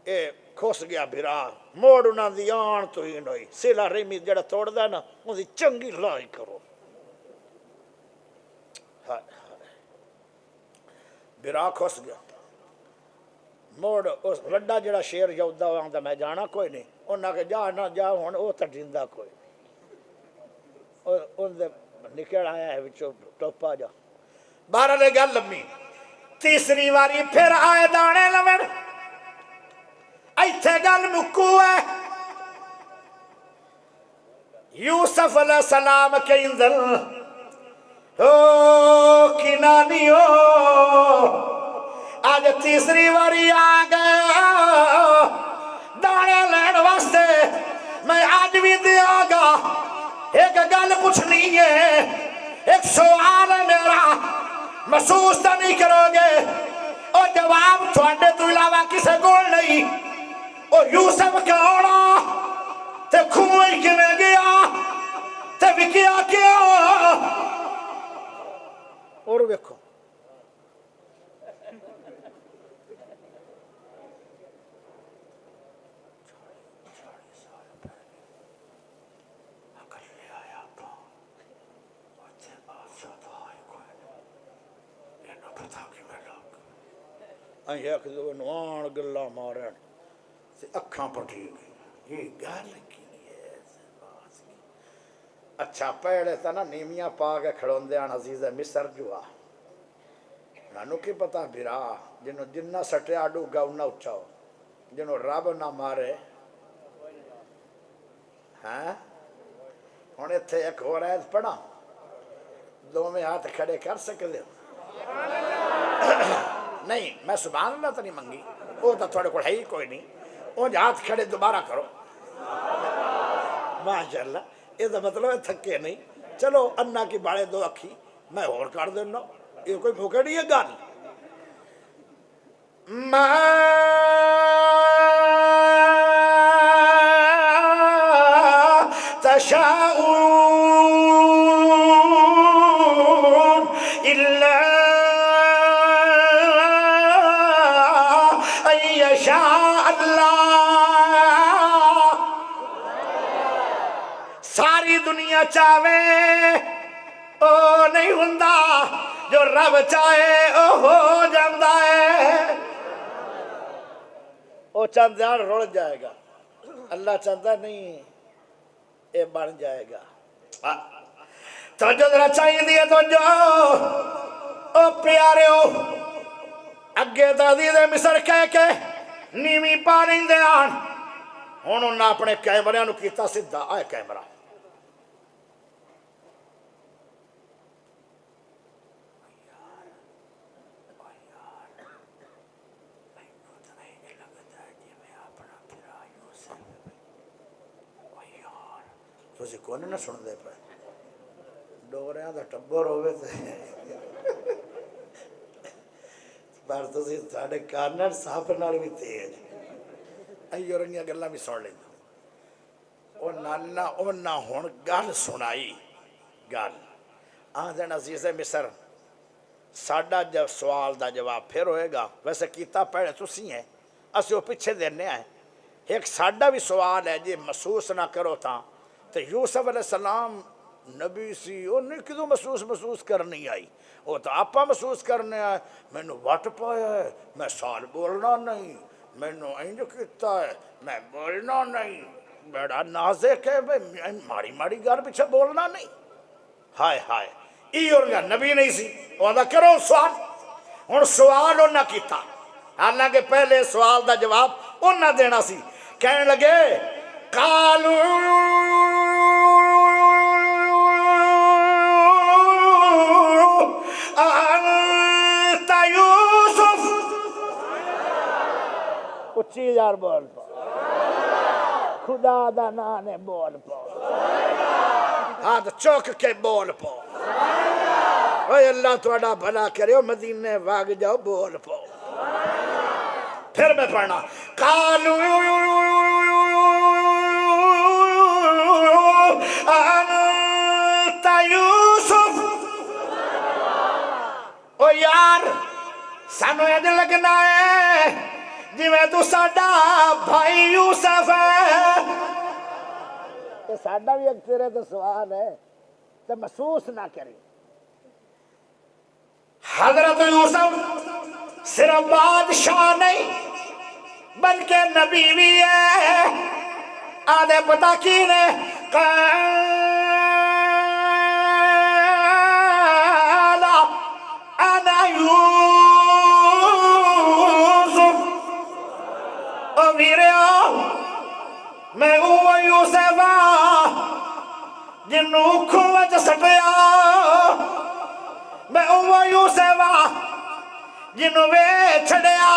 اے کھوس گیا بھرا موڑ انہوں دی آن تو ہی نوئی سیلا ریمی جڑا توڑ دا نا انہوں دی چنگی لائی کرو بھرا کھوس گیا موڑ اس وڈا جڑا شیر یودہ ہوتا میں جانا کوئی نہیں انہاں کہ جا نہ جا ہون او تا جیندہ کوئی اور ان دے نکل آیا ہے وچو ٹوپا جا بارہ لے گل لمبی تیسری واری پھر آئے دانے لمن ایتھے گل مکو ہے یوسف علیہ السلام کے اندر او کی نانیو آج تیسری واری آ گیا دانے لین واسطے میں آج بھی دیا گا ایک گل پوچھنی ہے ایک سوال ہے میرا محسوس تو نہیں کرو گے اور جواب تھوڑے تو علاوہ کسے کول نہیں اور یوسف کا اوڑا تے کھوئی کنے گیا تے وکیا کیا اور ویکھو ایک دو نوان گلہ مارن سے اکھاں پٹھی گئی یہ گال کی ہے اچھا پیڑے تھا نا نیمیاں پا کے کھڑون دے آن عزیز مصر جوا نانو کی پتا بھیرا جنہوں جنہ سٹے آڈو گاؤں نہ اچھاؤ جنہوں رب نہ مارے ہاں ہونے تھے ایک ہو رہا ہے پڑھا دو میں ہاتھ کھڑے کر سکتے ہو نہیں میں سبحان اللہ تو نہیں منگی وہ تو تھوڑے کو ہے ہی کوئی نہیں وہ ہاتھ کھڑے دوبارہ کرو ماشاءاللہ یہ تو مطلب ہے تھکے نہیں چلو انا کی باڑے دو اکھی میں اور کر دینا یہ کوئی موقع نہیں ہے گال ما تشاءون إلا أن يشاء الله ساری دنیا چاہے او نہیں ہوندا جو رب چاہے او ہو جاندہ ہے او چاندیان رڑ جائے گا اللہ چاہتا نہیں اے بن جائے گا توجہ ذرا چاہیے دیئے توجہ او پیارے ہو اگے تعدید مصر کہہ کے نیمی پانی دے آن انہوں نے اپنے کیمرے نو کیتا سدھا آئے کیمرہ تو اسی کونے نہ سن دے پائے ڈوریاں دا ٹبر ہوئے تھے پر تو اسی ساڑھے کارنر صاحب نال بھی تیج ایو رنگیاں گلہ بھی سن لیں او نانا ہون گل سنائی گل آدھن عزیز مصر ساڑھا جب سوال دا جواب پھر ہوئے گا ویسے کیتا پہلے تو سی ہیں اسی وہ پچھے دینے آئے ایک ساڑھا بھی سوال ہے جی محسوس نہ کرو تھا تو یوسف علیہ السلام نبی سی وہ نہیں کدوں محسوس کرنی آئی وہ تو آپا محسوس کرنے آئے میں نے وٹ پایا ہے میں سال بولنا نہیں میں نے اینج کیتا ہے میں بولنا نہیں بڑا نازک ہے ماڑی ماڑی گھر پیچھے بولنا نہیں ہائے ہائے ای اور گا نبی نہیں سی وہ دا کرو سوال اور سوال انہاں کیتا حالانکہ پہلے سوال دا جواب انہاں دینا سی کہنے لگے قالو انت یوسف اچھی یار بول پا خدا دا نانے بول پا ہاتھ چوک کے بول پا اے اللہ توڑا بھلا کرے مدینے واگ جاؤ بول پا پھر میں پڑھنا قالو انت یوسف او یار سانو یہ لگنا ہے جی میں تو ساڑھا بھائی یوسف ہے تو ساڑھا بھی ایک تیرے تو سوال ہے تو محسوس نہ کریں حضرت یوسف صرف بادشاہ نہیں بلکہ نبی بھی ہے آدھے پتا کی نے قال انا یوسف او میرے میں ہوں یوسف جنوں کھوج سٹیا میں اوہ یوسف جنوں وے چھڑیا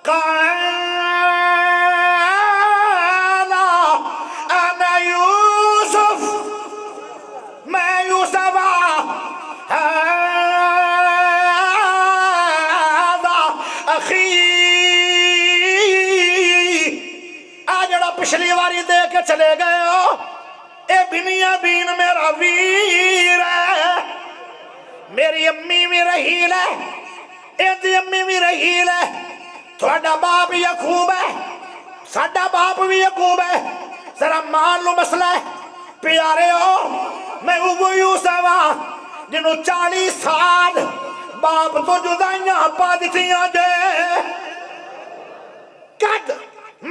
قال انا یوسف میں یوسف هذا اخی آجڑا پچھلی واری دے کے چلے گئے ہو اے بنیامین میرا ویر ہے میری امی بھی رحیل ہے اے دی امی بھی رحیل ہے تھوڑا باپ یعقوب ہے ساڈا باپ بھی یعقوب ہے ذرا مان لو مسئلہ ہے پیارے ہو میں وہ یوسف جنہوں 40 سال باپ تو جدائیاں پا دیتیاں جے قد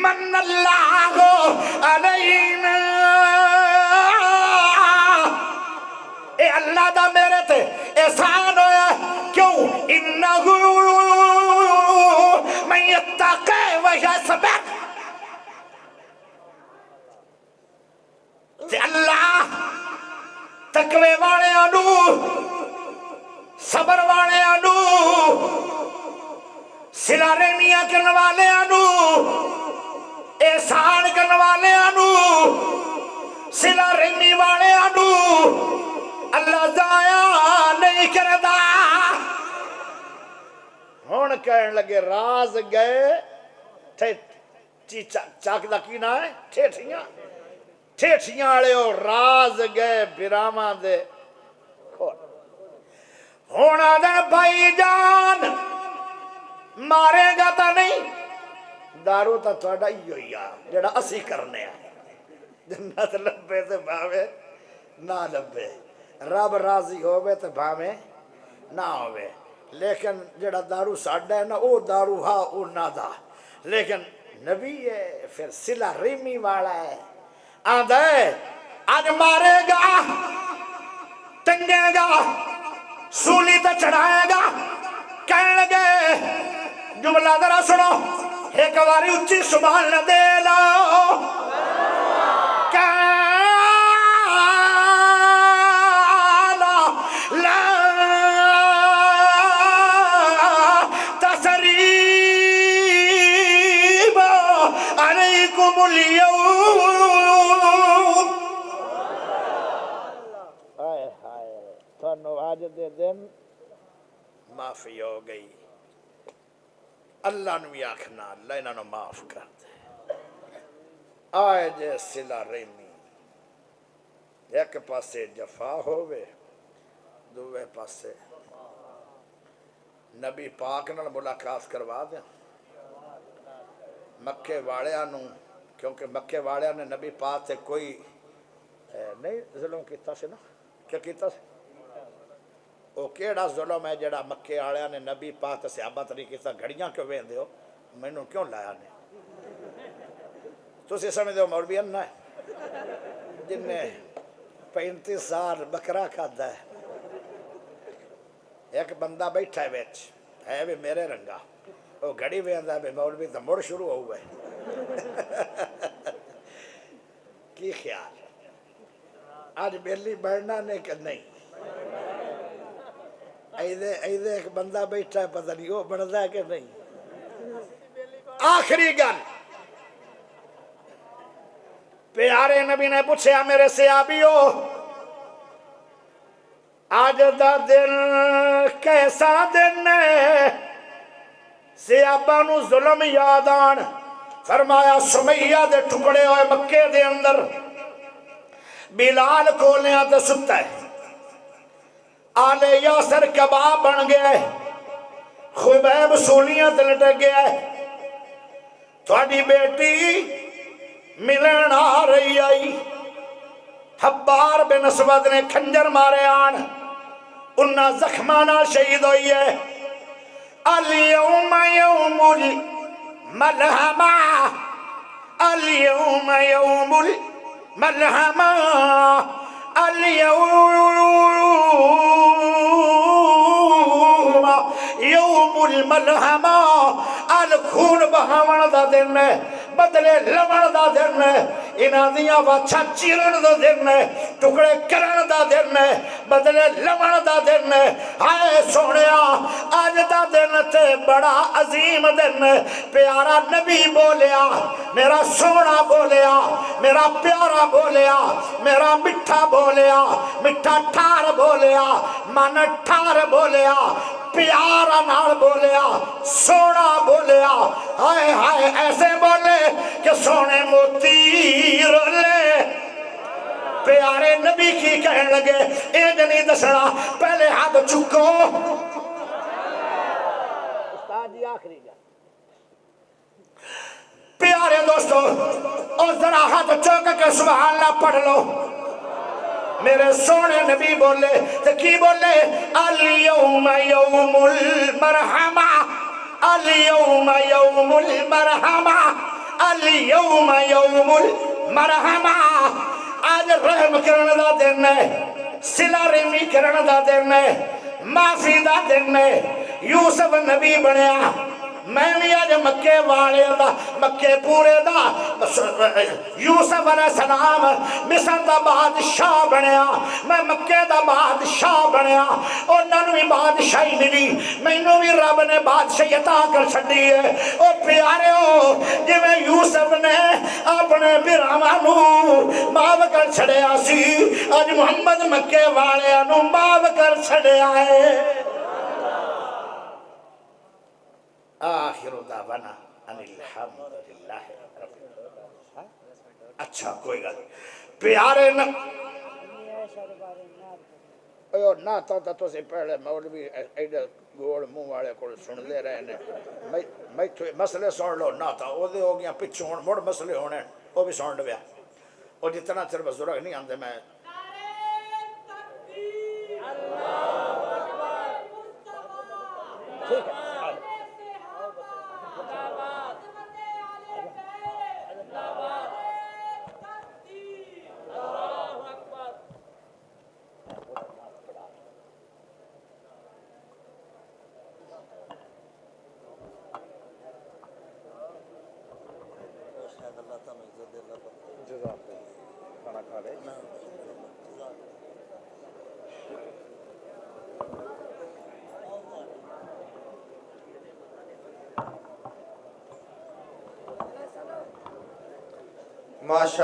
من اللہ علینا اے اللہ دا میرے تے احسان ہویا کیوں انہو من یتقی و یصبر تے اللہ تقوی والے آنو صبر والے آنو صلہ رحمیاں کرنے والے آنو احسان کرنے والے آنو صلہ رحمی والے آنو اللہ ضائع نہیں کردا ہون کہنے لگے راز گئے چاک دا کی نہ ہے ٹھیٹھیاں آلے ہو راز گئے براما دے ہونا دے بھائی جان مارے گا تا نہیں دارو تا تھوڑا ہی ہوئی جڑا اسی کرنے ہیں جنت لبے تے بھاوے نہ لبے رب راضی ہوئے تے بھاوے نہ ہوئے لیکن جڑا دارو ساڑھا ہے نا او دارو ہاں او نہ دا لیکن نبی ہے پھر صلہ رحمی والا ہے آدھے آج مارے گا ٹنگے گا سولی تے چڑھائے گا کہنے لگے جملہ ذرا سنو ایک واری اچھی سبحان نہ دے لو لا تسریب علیکم اليوم تھانو آج دے دن معافی ہو گئی اللہ نو بھی آکھنا اللہ انہوں نے معاف کر دے آئے جے صلہ رحمی ایک پاسے جفا ہوئے دوے پاسے نبی پاک نال ملاقات کروا دیں مکے واڑیاں نو کیونکہ مکے واڑیاں نے نبی پاک سے کوئی نہیں ظلم کیتا سے نا کیا کیتا سے وہ کیڑا ظلم ہے جڑا مکے واڑیاں نے نبی پاک تے صحابہ تے نہیں کیتا گھڑیاں کیوں ویندے ہو مینوں کیوں لایا نے تسی سمجھدے ہو مولوی اننا ہے جن نے 35 سال بکرا کھادا ہے ایک بندہ بیٹھا ہے وچ ہے بھی میرے رنگا وہ گھڑی ویندا ہے مولوی تے مڑ شروع ہو گئے کی خیال آج بیلی بڑھنا نہیں کہ نہیں ایدے ایک بندہ بیٹھا ہے پتہ نہیں وہ بڑھتا ہے کہ نہیں آخری گل پیارے نبی نے پوچھا میرے صحابیو آج دا دن کیسا دن ہے صحابہ نو ظلم یاد آن فرمایا سمیہ دے ٹکڑے ہوئے مکے دے اندر بلال کھولیاں تے ستا ہے آلے یاسر کباب بن گئے خبیب سولیاں تے لٹک گئے تھوڑی بیٹی ملن آ رہی آئی حبار بن اسود نے کھنجر مارے آن انہا زخمانہ شہید ہوئی ہے اليوم يوم الملحمہ اليوم يوم الملحمہ اليوم يوم الملحمہ الخون بہاون دا دن ہے بدلے لمن دا دن ہے انہاں دیاں واچھا چیرن دا دن ہے، ٹکڑے کرن دا دن ہے، بدلے لمن دا دن ہے۔ ہائے سونیا آج دا دن تے بڑا عظیم دن ہے۔ پیارا نبی بولیا، میرا سونا بولیا، میرا پیارا بولیا، میرا مٹھا بولیا، مٹھا ٹھار بولیا، من ٹھار بولیا، پیارا نال بولیا، سونا بولیا۔ ہائے ہائے ایسے بولے کہ سونے موتی رولے۔ پیارے نبی کی کہنے لگے اے نہیں دسنا، پہلے ہاتھ چکو۔ استاد جی آخری گا پیارے دوستو، اور ذرا ہاتھ چوک کے سبحان اللہ پڑھ لو۔ میرے سونے نبی بولے تو کی بولے؟ الیوم یوم المرحمہ، الیوم یوم المرحمہ، الیوم یوم المرحمہ۔ آج رحم کرن دا دن ہے، صلہ رحمی کرن دا دن ہے، معافی دا دن ہے۔ یوسف نبی بنیا، میں بھی آج مکے والے دا، مکے پورے دا، یوسف علیہ السلام مصر دا بادشاہ بنیا، میں مکے دا بادشاہ بنیا۔ اور ننو بھی بادشاہی ملی، مینوں بھی رب نے بادشاہی عطا کر چھڑی ہے۔ او پیارے ہو، جی میں یوسف نے اپنے برامانو معاف کر چھڑیا سی، آج محمد مکے والے انو معاف کر چھڑیا ہے۔ آخر دعوانا ان الحمدللہ رب۔ اچھا کوئی گل پیارے نہ تو سے پہلے مولوی ایڈے گوڑ منہ والے کو سن لے رہے ہیں، میں مسئلے سن لو نہ تھا وہ دے ہو گیا پچھوں مڑ مسئلے ہونے وہ بھی سن لیا۔ اور جتنا چر بزرگ نہیں آندے میں ٹھیک ہے کھانا کھا لے ماشاء